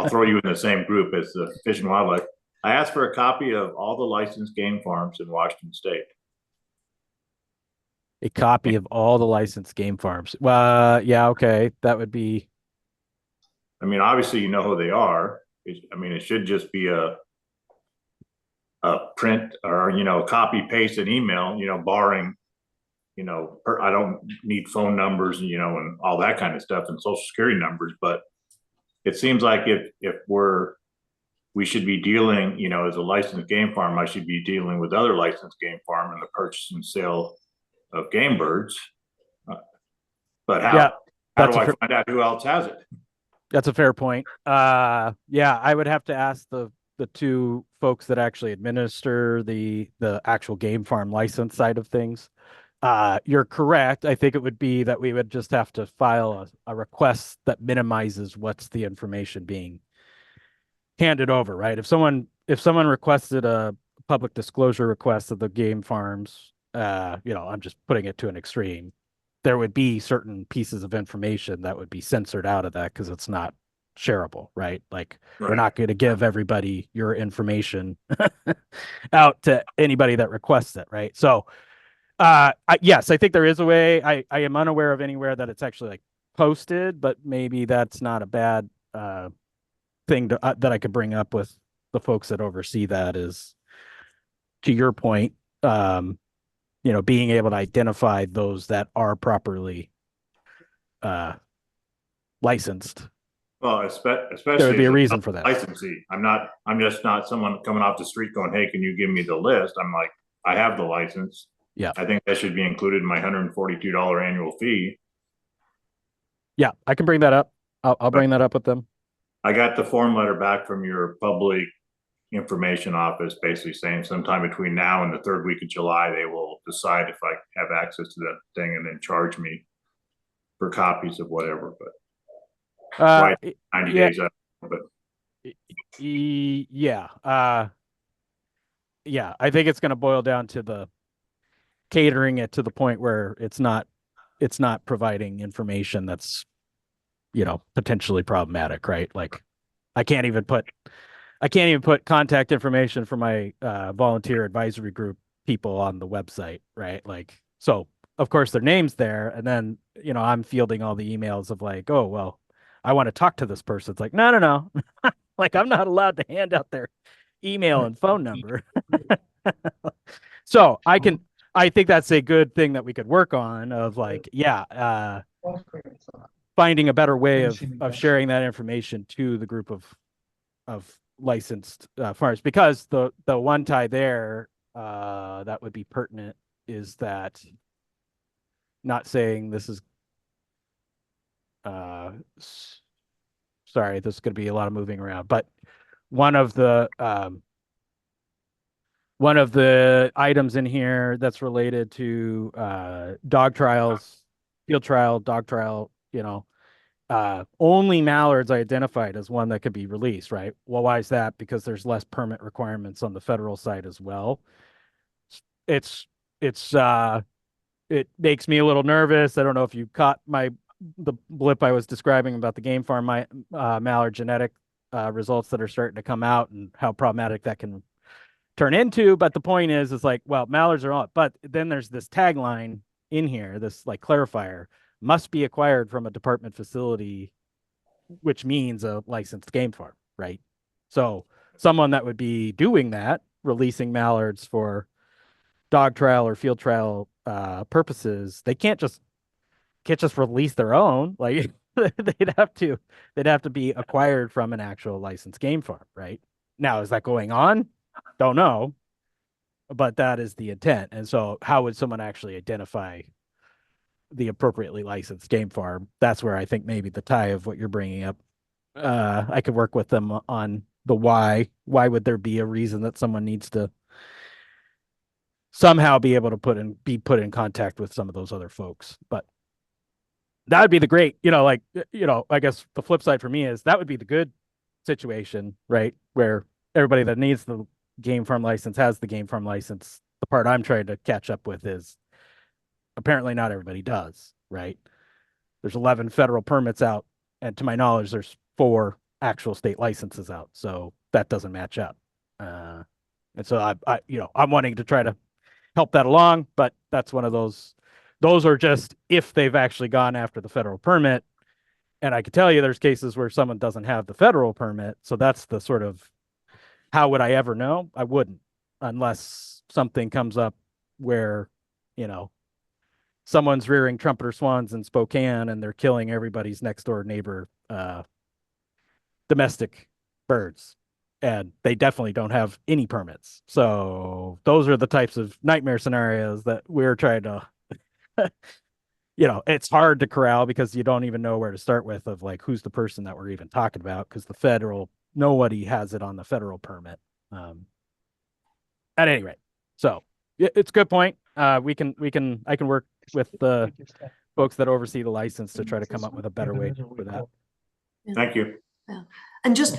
throw you in the same group as the Fish and Wildlife. I asked for a copy of all the licensed game farms in Washington State. A copy of all the licensed game farms. Well, yeah, okay. That would be. I mean, obviously, you know who they are. It should just be a print or, copy, paste, and email, barring, I don't need phone numbers, and all that kind of stuff and social security numbers. But it seems like if we should be dealing, as a licensed game farm, I should be dealing with other licensed game farm in the purchase and sale of game birds. But how do I find out who else has it? That's a fair point. Yeah, I would have to ask the two folks that actually administer the actual game farm license side of things. You're correct. I think it would be that we would just have to file a request that minimizes what's the information being handed over, right? If someone requested a public disclosure request of the game farms, I'm just putting it to an extreme. There would be certain pieces of information that would be censored out of that because it's not shareable, right? Like we're Right. not going to give everybody your information out to anybody that requests it, right? So, yes, I think there is a way. I am unaware of anywhere that it's actually like posted, but maybe that's not a bad thing that I could bring up with the folks that oversee that. Is to your point, being able to identify those that are properly licensed. Well, especially. There would be a as reason for that. Licensee. I'm just not someone coming off the street going, hey, can you give me the list? I'm like, I have the license. Yeah. I think that should be included in my $142 annual fee. Yeah, I can bring that up. I'll bring that up with them. I got the form letter back from your public information office basically saying sometime between now and the third week of July, they will decide if I have access to that thing and then charge me for copies of whatever, but right, 90 yeah, days out, but yeah. Yeah, I think it's going to boil down to the catering it to the point where it's not providing information that's potentially problematic, right? Like I can't even put contact information for my volunteer advisory group people on the website, right? Like, so of course their name's there, and then I'm fielding all the emails of like, oh well, I want to talk to this person. It's like, no. Like I'm not allowed to hand out their email and phone number. So I think that's a good thing that we could work on of like, finding a better way of sharing that information to the group of licensed farmers, because the one tie there that would be pertinent is that, not saying this is sorry, this is going to be a lot of moving around, but one of the items in here that's related to dog trials, field trial, dog trial, only mallards identified as one that could be released, right? Well, why is that? Because there's less permit requirements on the federal side as well. It makes me a little nervous. I don't know if you caught the blip I was describing about the game farm, mallard genetic results that are starting to come out and how problematic that can turn into. But the point is like, well, mallards are on, but then there's this tagline in here, this like clarifier, must be acquired from a department facility, which means a licensed game farm, right? So someone that would be doing that, releasing mallards for dog trial or field trial purposes, they can't just release their own. Like they'd have to be acquired from an actual licensed game farm, right? Now, is that going on? Don't know, but that is the intent. And so how would someone actually identify the appropriately licensed game farm? That's where I think maybe the tie of what you're bringing up, I could work with them on the why would there be a reason that someone needs to somehow be able to be put in contact with some of those other folks. But that would be the great, I guess the flip side for me is that would be the good situation, right? Where everybody that needs the game farm license has the game farm license. The part I'm trying to catch up with is apparently not everybody does, right? There's 11 federal permits out, and to my knowledge, there's 4 actual state licenses out. So that doesn't match up. And so I'm wanting to try to help that along, but that's one of those are just if they've actually gone after the federal permit. And I can tell you there's cases where someone doesn't have the federal permit. So that's the sort of, how would I ever know? I wouldn't, unless something comes up where, someone's rearing trumpeter swans in Spokane and they're killing everybody's next door neighbor domestic birds. And they definitely don't have any permits. So those are the types of nightmare scenarios that we're trying to you know, it's hard to corral because you don't even know where to start with of like, who's the person that we're even talking about? Because the federal, nobody has it on the federal permit. At any rate, so it's a good point. I can work with the folks that oversee the license to try to come up with a better way for that. Thank you. And just,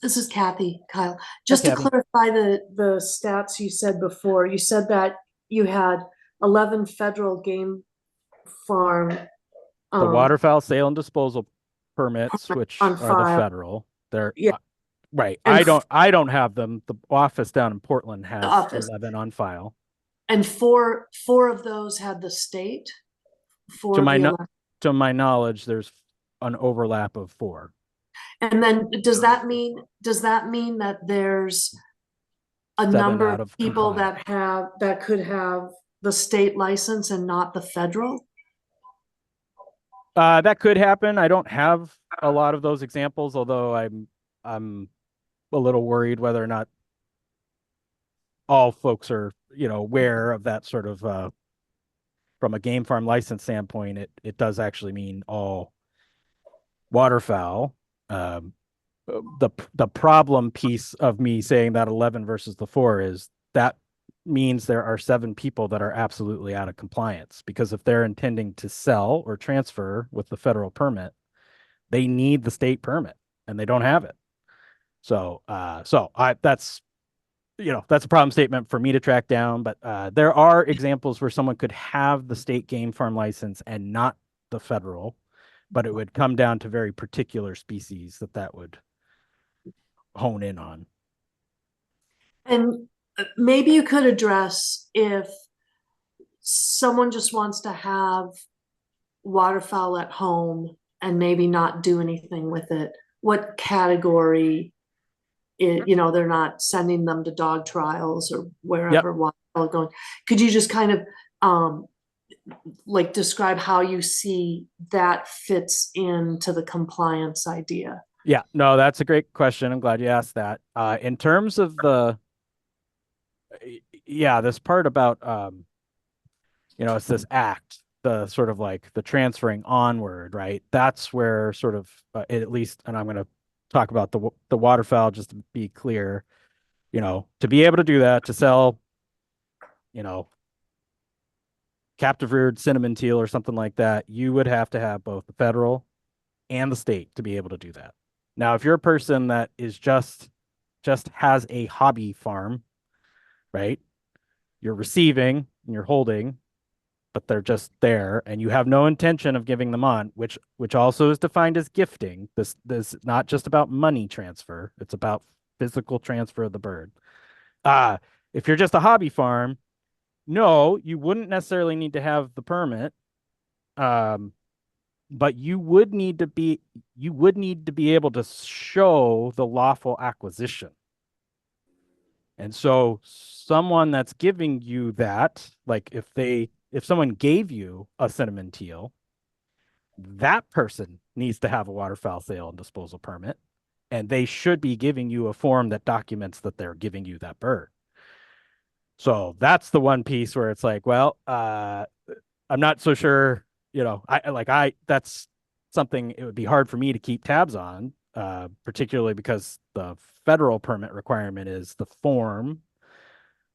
this is Kathy, Kyle, just to Kathy. clarify the stats you said before, you said that you had 11 federal game farm. The waterfowl sale and disposal permits, which on are the file. federal, they're Yeah. right. And I don't have them. The office down in Portland has office. 11 on file. And four of those had the state. Four To of my the no- 11. to my knowledge, there's an overlap of 4. And then does that mean that there's a 7 number out of people compliance. that could have the state license and not the federal? That could happen. I don't have a lot of those examples, although I'm a little worried whether or not all folks are, you know, aware of that sort of from a game farm license standpoint, it does actually mean all waterfowl. The problem piece of me saying that 11 versus the 4 is that means there are 7 people that are absolutely out of compliance, because if they're intending to sell or transfer with the federal permit, they need the state permit and they don't have it. So that's, you know, that's a problem statement for me to track down, but there are examples where someone could have the state game farm license and not the federal, but it would come down to very particular species that would hone in on. And maybe you could address if someone just wants to have waterfowl at home and maybe not do anything with it, what category you know, they're not sending them to dog trials or wherever waterfowl are going. Could you just kind of like describe how you see that fits into the compliance idea? Yeah, no, that's a great question. I'm glad you asked that. In terms of this part about, you know, it's this act, the sort of like the transferring onward, right? That's where sort of, at least, and I'm going to talk about the waterfowl just to be clear, you know, to be able to do that, to sell, you know, captive reared cinnamon teal or something like that, you would have to have both the federal and the state to be able to do that. Now, if you're a person that is just has a hobby farm, right? You're receiving and you're holding, but they're just there, and you have no intention of giving them on, which also is defined as gifting. This is not just about money transfer; it's about physical transfer of the bird. If you're just a hobby farm, no, you wouldn't necessarily need to have the permit. But you would need to be able to show the lawful acquisition. And so someone that's giving you that, like if someone gave you a cinnamon teal, that person needs to have a waterfowl sale and disposal permit, and they should be giving you a form that documents that they're giving you that bird. So that's the one piece where it's like, well, I'm not so sure, you know, that's something it would be hard for me to keep tabs on, particularly because the federal permit requirement is the form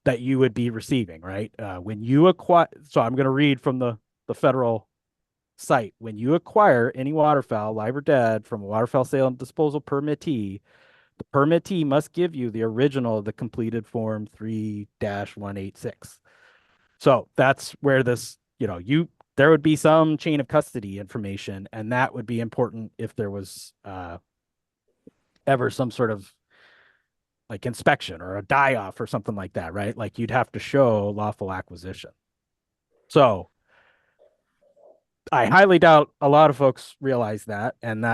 that you would be receiving, right? When you acquire, so I'm going to read from the federal site. When you acquire any waterfowl, live or dead, from a waterfowl sale and disposal permittee, the permittee must give you the original of the completed form 3-186. So that's where this, you know, there would be some chain of custody information, and that would be important if there was ever some sort of like inspection or a die-off or something like that, right? Like you'd have to show lawful acquisition. So I highly doubt a lot of folks realize that, and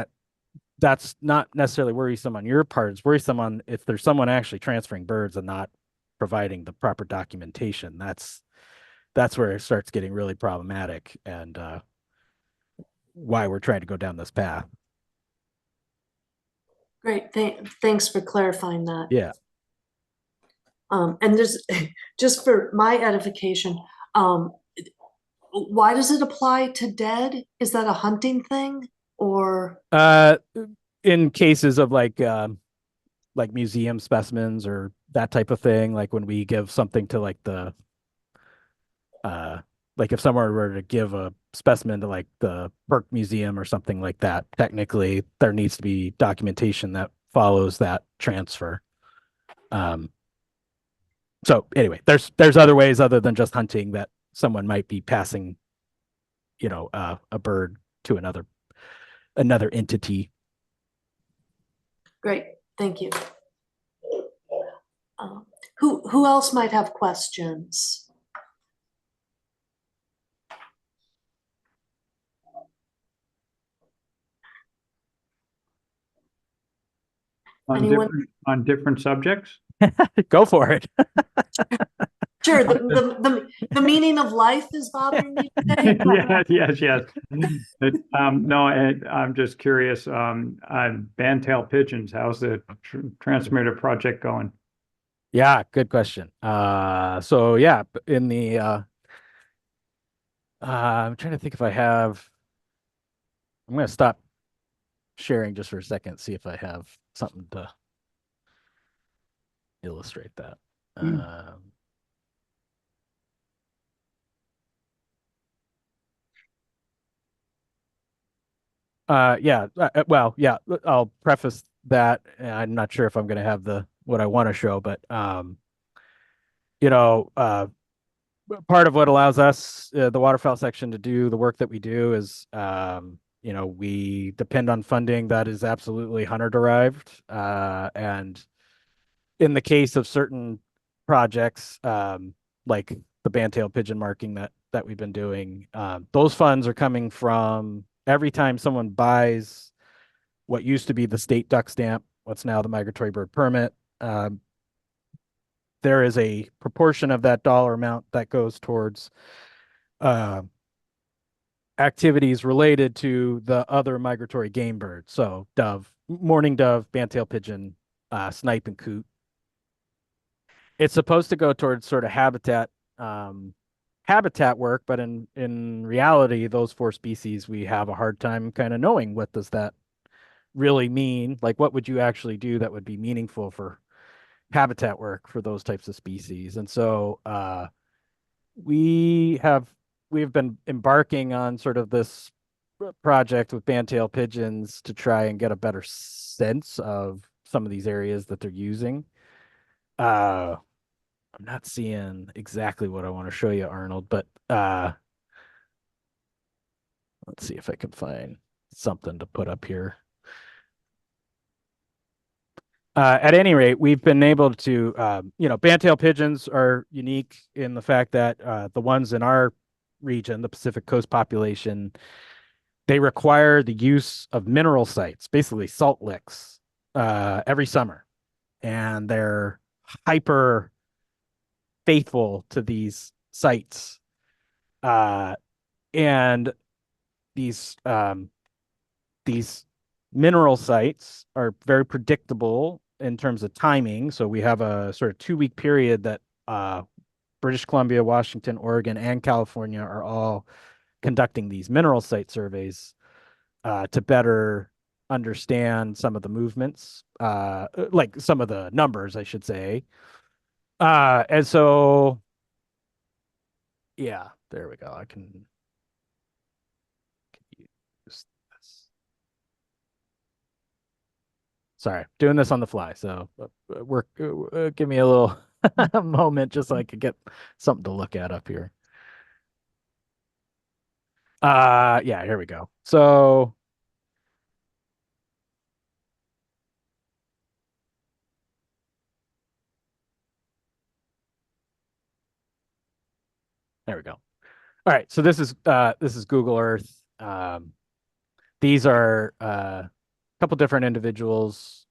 that's not necessarily worrisome on your part. It's worrisome on if there's someone actually transferring birds and not providing the proper documentation. That's where it starts getting really problematic, and why we're trying to go down this path. Great, thanks for clarifying that. Yeah. And there's just for my edification, why does it apply to dead? Is that a hunting thing or? In cases of like museum specimens or that type of thing, like when we give something to like like if someone were to give a specimen to like the Burke Museum or something like that, technically there needs to be documentation that follows that transfer. So anyway, there's other ways other than just hunting that someone might be passing, a bird to another entity. Great, thank you. Who else might have questions? Anyone? On different subjects? Go for it. Sure, the meaning of life is bothering you today? Yes. No, I'm just curious, on Bantail pigeons, how's the transmitter project going? Yeah, good question. So yeah, in the I'm trying to think if I have. I'm going to stop sharing just for a second, see if I have something to illustrate that. Well, yeah, I'll preface that. I'm not sure if I'm going to have what I want to show, but part of what allows us, the waterfowl section, to do the work that we do is, we depend on funding that is absolutely hunter derived. And in the case of certain projects, like the bantail pigeon marking that we've been doing, those funds are coming from every time someone buys what used to be the state duck stamp, what's now the migratory bird permit. There is a proportion of that dollar amount that goes towards activities related to the other migratory game birds. So dove, mourning dove, bantail pigeon, snipe, and coot. It's supposed to go towards sort of habitat work, but in reality, those 4 species, we have a hard time kind of knowing what does that really mean. Like, what would you actually do that would be meaningful for habitat work for those types of species? And so we've been embarking on sort of this project with bantail pigeons to try and get a better sense of some of these areas that they're using. I'm not seeing exactly what I want to show you, Arnold, but let's see if I can find something to put up here. At any rate, we've been able to, bantail pigeons are unique in the fact that the ones in our region, the Pacific Coast population, they require the use of mineral sites, basically salt licks, every summer. And they're hyper faithful to these sites. And these mineral sites are very predictable in terms of timing. So we have a sort of 2-week period that British Columbia, Washington, Oregon, and California are all conducting these mineral site surveys to better understand some of the movements, like some of the numbers, I should say. And so, yeah, there we go. I can use this. Sorry, doing this on the fly. So give me a little moment just so I could get something to look at up here. Yeah, here we go. So there we go. All right, so this is Google Earth. These are a couple different individuals.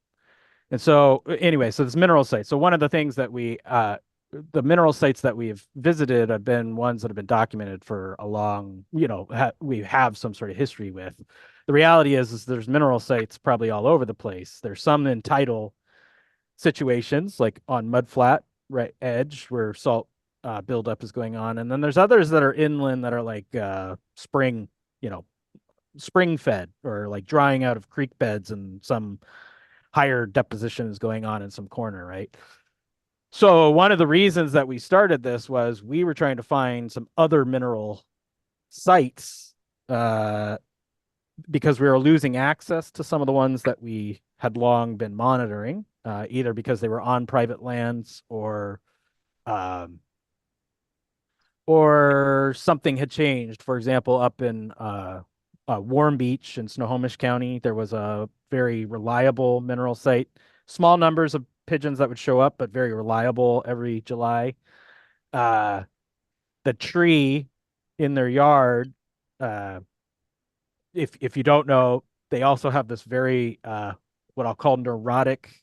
And so anyway, so this mineral site. So one of the things that the mineral sites that we've visited have been ones that have been documented for a long, we have some sort of history with. The reality is there's mineral sites probably all over the place. There's some in tidal situations, like on mudflat right edge where salt buildup is going on. And then there's others that are inland that are like spring, spring fed or like drying out of creek beds, and some higher deposition is going on in some corner, right? So one of the reasons that we started this was we were trying to find some other mineral sites because we were losing access to some of the ones that we had long been monitoring, either because they were on private lands or something had changed. For example, up in Warm Beach in Snohomish County, there was a very reliable mineral site. Small numbers of pigeons that would show up, but very reliable every July. The tree in their yard, if you don't know, they also have this very what I'll call neurotic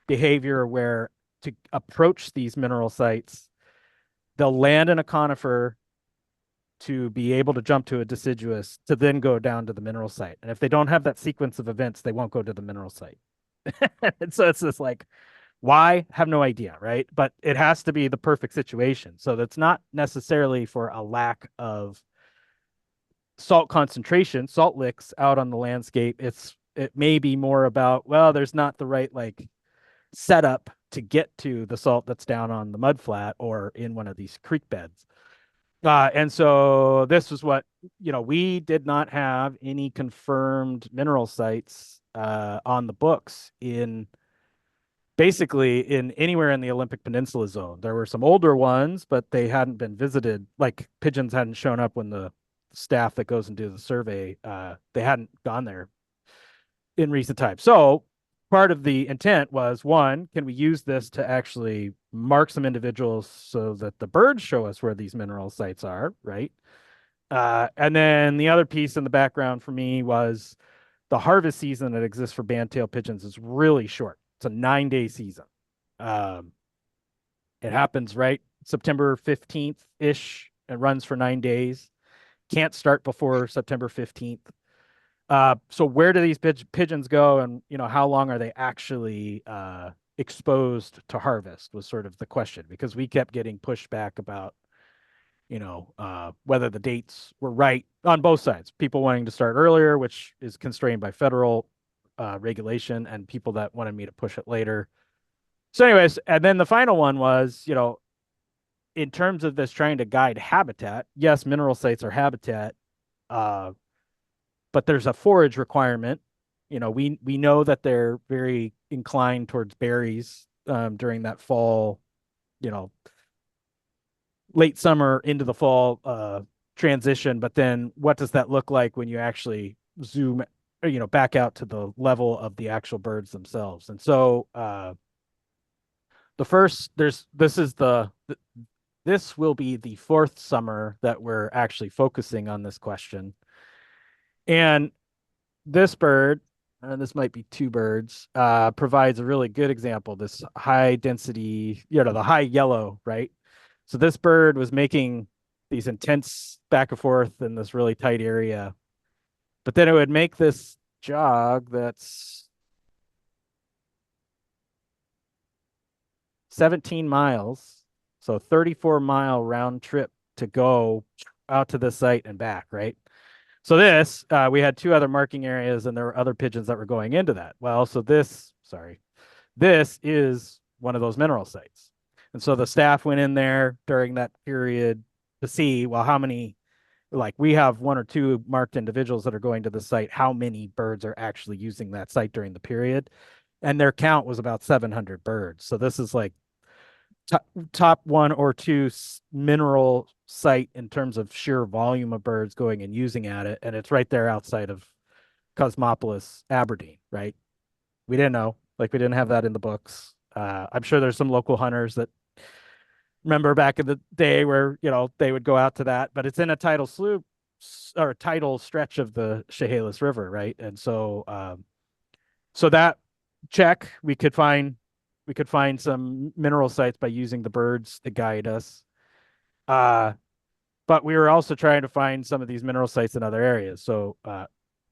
behavior where to approach these mineral sites, they'll land in a conifer to be able to jump to a deciduous to then go down to the mineral site. And if they don't have that sequence of events, they won't go to the mineral site. And so it's just like, why? Have no idea, right? But it has to be the perfect situation. So that's not necessarily for a lack of salt concentration, salt licks out on the landscape. It may be more about, well, there's not the right like setup to get to the salt that's down on the mud flat or in one of these creek beds. And so this was what, we did not have any confirmed mineral sites on the books basically in anywhere in the Olympic Peninsula zone. There were some older ones, but they hadn't been visited. Like pigeons hadn't shown up when the staff that goes and do the survey, they hadn't gone there in recent times. So part of the intent was, one, can we use this to actually mark some individuals so that the birds show us where these mineral sites are, right? And then the other piece in the background for me was the harvest season that exists for band-tailed pigeons is really short. It's a 9-day season. It happens right September 15th-ish. It runs for 9 days. Can't start before September 15th. So where do these pigeons go, and how long are they actually exposed to harvest was sort of the question, because we kept getting pushback about whether the dates were right on both sides. People wanting to start earlier, which is constrained by federal regulation, and people that wanted me to push it later. So anyways, and then the final one was, in terms of this trying to guide habitat, yes, mineral sites are habitat, but there's a forage requirement. We know that they're very inclined towards berries during that fall, late summer into the fall transition. But then what does that look like when you actually zoom, back out to the level of the actual birds themselves? And so this will be the fourth summer that we're actually focusing on this question. And this bird, and this might be two birds, provides a really good example. This high density, the high yellow, right? So this bird was making these intense back and forth in this really tight area, but then it would make this jog that's 17 miles, so 34-mile round trip to go out to the site and back, right? So this, we had two other marking areas, and there were other pigeons that were going into that. Well, so this is one of those mineral sites. And so the staff went in there during that period to see, well, how many, like we have one or two marked individuals that are going to the site, how many birds are actually using that site during the period. And their count was about 700 birds. So this is like top one or two mineral site in terms of sheer volume of birds going and using at it. And it's right there outside of Cosmopolis, Aberdeen, right? We didn't know, we didn't have that in the books. I'm sure there's some local hunters that remember back in the day where, they would go out to that, but it's in a tidal slough or tidal stretch of the Chehalis River, right? And so, so that check, we could find some mineral sites by using the birds to guide us. But we were also trying to find some of these mineral sites in other areas. So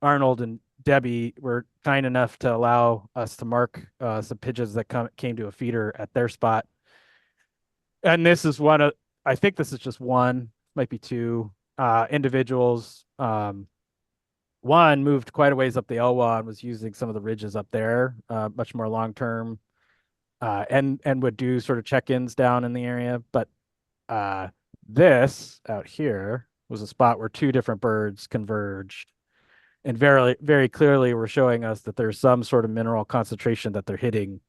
Arnold and Debbie were kind enough to allow us to mark some pigeons that came to a feeder at their spot. And this is one of I think this is just one, might be two individuals. One moved quite a ways up the Elwha and was using some of the ridges up there, much more long term, and would do sort of check-ins down in the area. But this out here was a spot where two different birds converged, and very, very clearly were showing us that there's some sort of mineral concentration that they're hitting.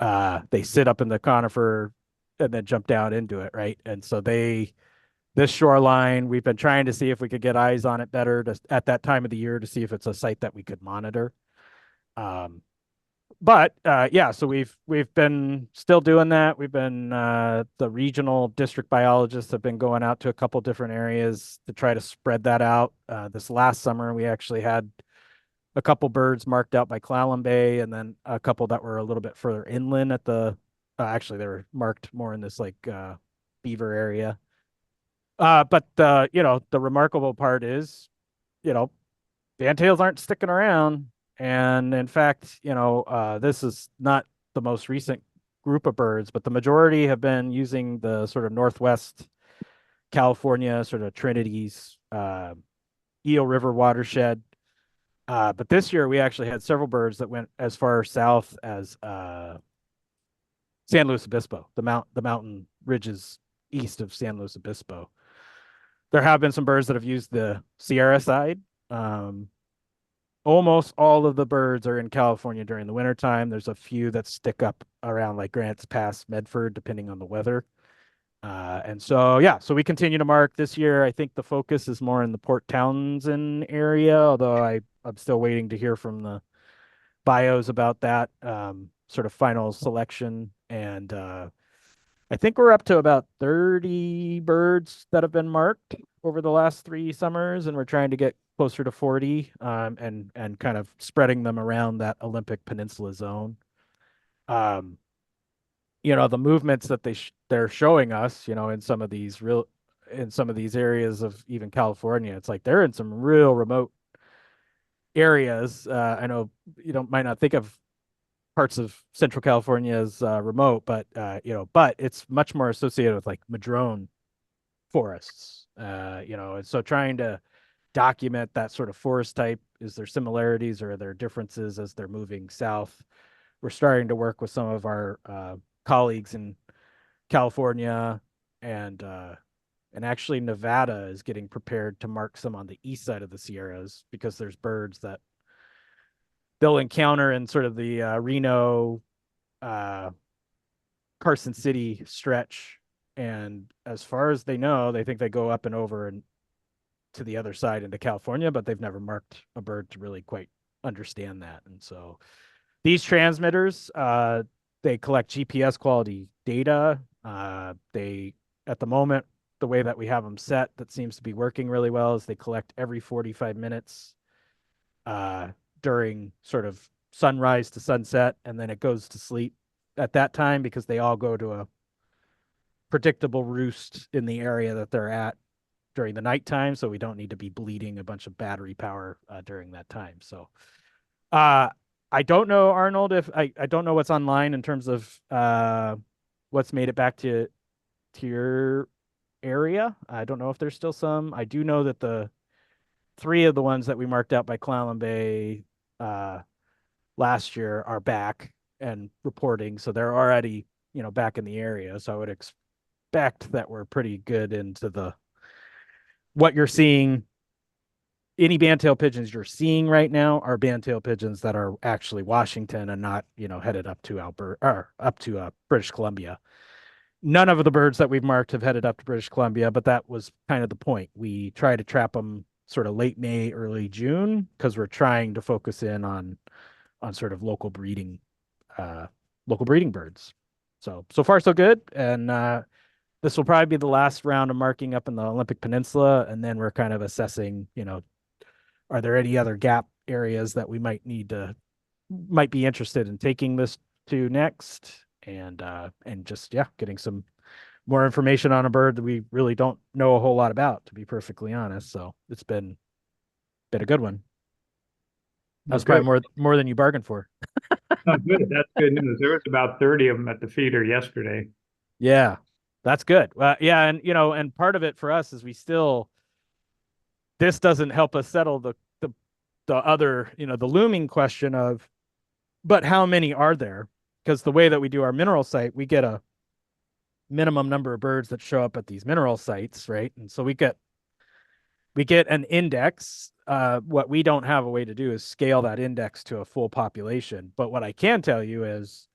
They sit up in the conifer and then jump down into it, right? And so this shoreline, we've been trying to see if we could get eyes on it better at that time of the year to see if it's a site that we could monitor. But yeah, so we've been still doing that. We've been the regional district biologists have been going out to a couple different areas to try to spread that out. This last summer, we actually had a couple birds marked out by Clallam Bay, and then a couple that were a little bit further inland at the. Actually, they were marked more in this like beaver area. But the remarkable part is, fantails aren't sticking around. And in fact, this is not the most recent group of birds, but the majority have been using the sort of Northwest California, sort of Trinity's Eel River watershed. But this year we actually had several birds that went as far south as San Luis Obispo, the mountain ridges east of San Luis Obispo. There have been some birds that have used the Sierra side. Almost all of the birds are in California during the wintertime. There's a few that stick up around like Grants Pass, Medford, depending on the weather. And so, yeah, so we continue to mark this year. I think the focus is more in the Port Townsend area, although I'm still waiting to hear from the bios about that sort of final selection. And I think we're up to about 30 birds that have been marked over the last 3 summers, and we're trying to get closer to 40 and kind of spreading them around that Olympic Peninsula zone. The movements that they're showing us, in some of these areas of even California, it's like they're in some real remote areas. I know might not think of parts of Central California as remote, but but it's much more associated with like madrone forests. And so trying to document that sort of forest type, is there similarities or are there differences as they're moving south? We're starting to work with some of our colleagues in California, and actually Nevada is getting prepared to mark some on the east side of the Sierras, because there's birds that they'll encounter in sort of the Reno, Carson City stretch. And as far as they know, they think they go up and over and to the other side into California, but they've never marked a bird to really quite understand that. And so these transmitters, they collect GPS quality data. They, at the moment, the way that we have them set, that seems to be working really well, is they collect every 45 minutes during sort of sunrise to sunset, and then it goes to sleep at that time, because they all go to a predictable roost in the area that they're at during the nighttime, so we don't need to be bleeding a bunch of battery power during that time. So I don't know, Arnold, if I don't know what's online in terms of what's made it back to your area. I don't know if there's still some. I do know that the 3 of the ones that we marked out by Clallam Bay last year are back and reporting, so they're already back in the area. So I would expect that we're pretty good into what you're seeing. Any bandtail pigeons you're seeing right now are bandtail pigeons that are actually Washington and not headed up to Alberta or up to British Columbia. None of the birds that we've marked have headed up to British Columbia, but that was kind of the point. We try to trap them sort of late May, early June, because we're trying to focus in on sort of local breeding birds. So far so good. And this will probably be the last round of marking up in the Olympic Peninsula, and then we're kind of assessing, are there any other gap areas that we might be interested in taking this to next, and just getting some more information on a bird that we really don't know a whole lot about, to be perfectly honest. So it's been a good one. That's probably more than you bargained for. Oh, good. That's good news. There was about 30 of them at the feeder yesterday. Yeah. That's good. Yeah, and and part of it for us is this doesn't help us settle the other, the looming question of, but how many are there? Because the way that we do our mineral site, we get a minimum number of birds that show up at these mineral sites, right? And so we get an index. What we don't have a way to do is scale that index to a full population. But what I can tell you is,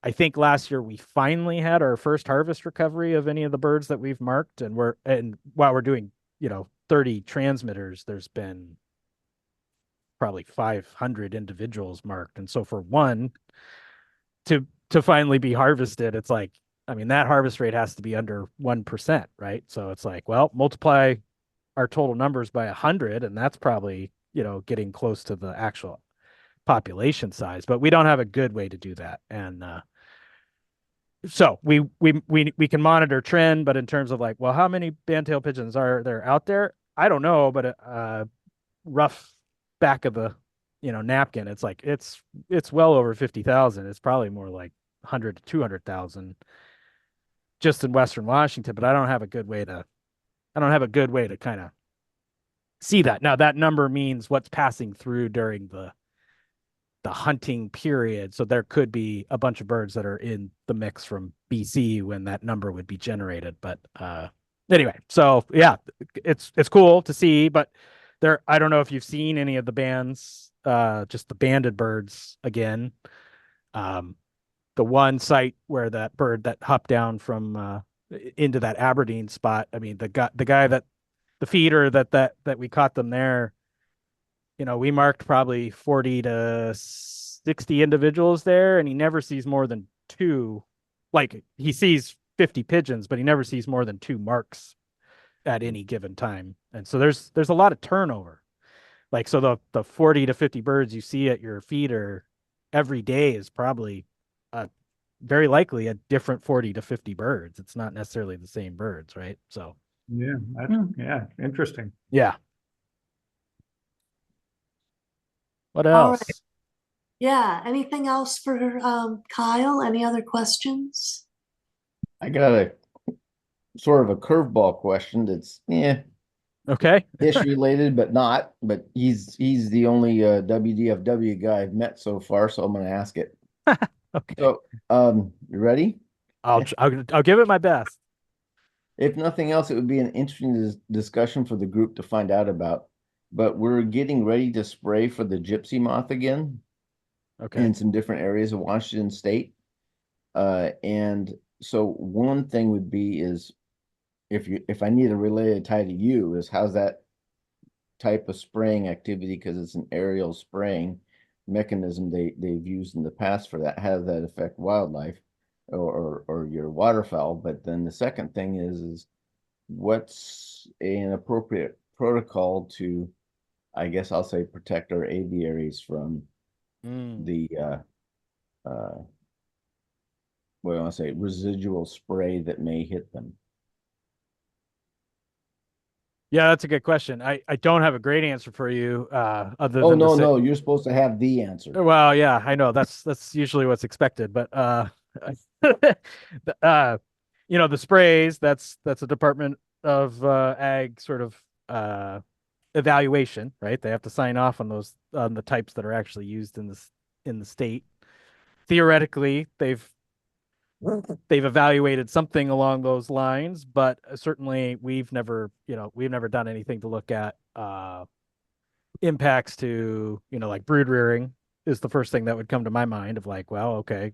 I think last year we finally had our first harvest recovery of any of the birds that we've marked, and while we're doing 30 transmitters, there's been probably 500 individuals marked, and so for one to finally be harvested, it's like, I mean, that harvest rate has to be under 1%, right? So it's like, well, multiply our total numbers by 100, and that's probably getting close to the actual population size, but we don't have a good way to do that. And so we can monitor trend, but in terms of like, well, how many bandtail pigeons are there out there? I don't know, but rough back of the napkin, it's like it's well over 50,000. It's probably more like 100 to 200,000 just in Western Washington, but I don't have a good way to kind of see that. Now that number means what's passing through during the hunting period. So there could be a bunch of birds that are in the mix from BC when that number would be generated. But anyway, so yeah, it's cool to see, but I don't know if you've seen any of the bands, just the banded birds again. The one site where that bird that hopped down from into that Aberdeen spot, I mean, the guy that the feeder that we caught them there, we marked probably 40 to 60 individuals there, and he never sees more than two. Like, he sees 50 pigeons, but he never sees more than two marks at any given time. And so there's a lot of turnover. Like, so the 40 to 50 birds you see at your feeder every day is probably very likely a different 40 to 50 birds. It's not necessarily the same birds, right? So yeah, interesting. yeah. What All else? right. Yeah, anything else for Kyle? Any other questions? I got a sort of a curveball question that's Okay. fish related, but not. But he's the only WDFW guy I've met so far, so I'm going to ask it. Okay. So, you ready? I'll give it my best. If nothing else, it would be an interesting discussion for the group to find out about. But we're getting ready to spray for the gypsy moth again Okay. in some different areas of Washington State. And so one thing would be is if I need a related tie to you, is how's that type of spraying activity, because it's an aerial spraying mechanism they've used in the past for that, how does that affect wildlife or your waterfowl? But then the second thing is what's an appropriate protocol to, I guess I'll say, protect our aviaries from the what do I say, residual spray that may hit them? Yeah, that's a good question. I don't have a great answer for you, other Oh, than to say, no, you're supposed to have the answer. well, yeah, I know that's usually what's expected, but the sprays, that's a Department of Ag sort of evaluation, right? They have to sign off on those, on the types that are actually used in the state. Theoretically, they've evaluated something along those lines, but certainly we've never done anything to look at impacts to, like brood rearing is the first thing that would come to my mind of like, well, okay,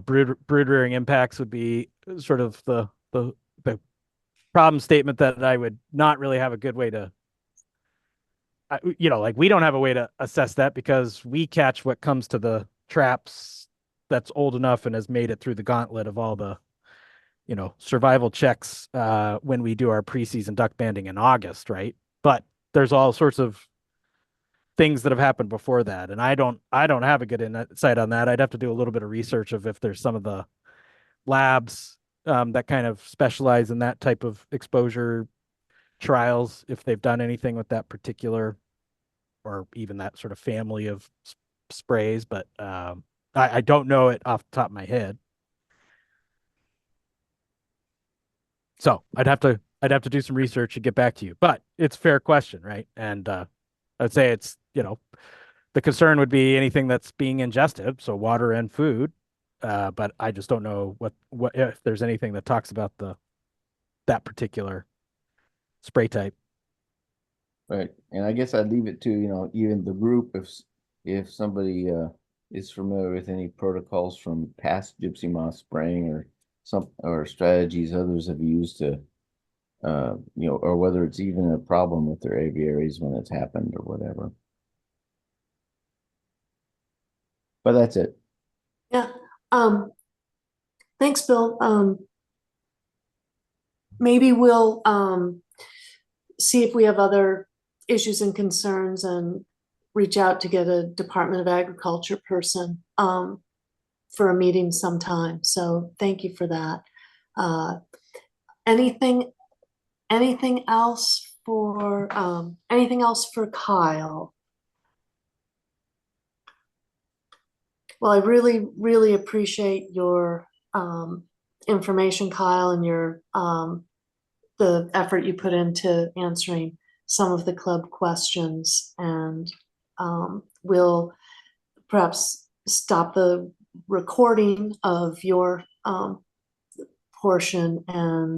brood rearing impacts would be sort of the problem statement that I would not really have a good way to, like, we don't have a way to assess that because we catch what comes to the traps that's old enough and has made it through the gauntlet of all the, survival checks when we do our preseason duck banding in August, right? But there's all sorts of things that have happened before that, and I don't have a good insight on that. I'd have to do a little bit of research of if there's some of the labs that kind of specialize in that type of exposure trials, if they've done anything with that particular or even that sort of family of sprays, but I don't know it off the top of my head. So I'd have to do some research and get back to you, but it's a fair question, right? And I'd say it's, the concern would be anything that's being ingested, so water and food. But I just don't know what if there's anything that talks about that particular spray type. Right, and I guess I'd leave it to, even the group, if somebody is familiar with any protocols from past gypsy moth spraying or strategies others have used to, or whether it's even a problem with their aviaries when it's happened or whatever. But that's it. Yeah, thanks, Bill. Maybe we'll see if we have other issues and concerns and reach out to get a Department of Agriculture person for a meeting sometime. So thank you for that. Anything else for Kyle? Well, I really, really appreciate your information, Kyle, and your the effort you put into answering some of the club questions. And we'll perhaps stop the recording of your portion and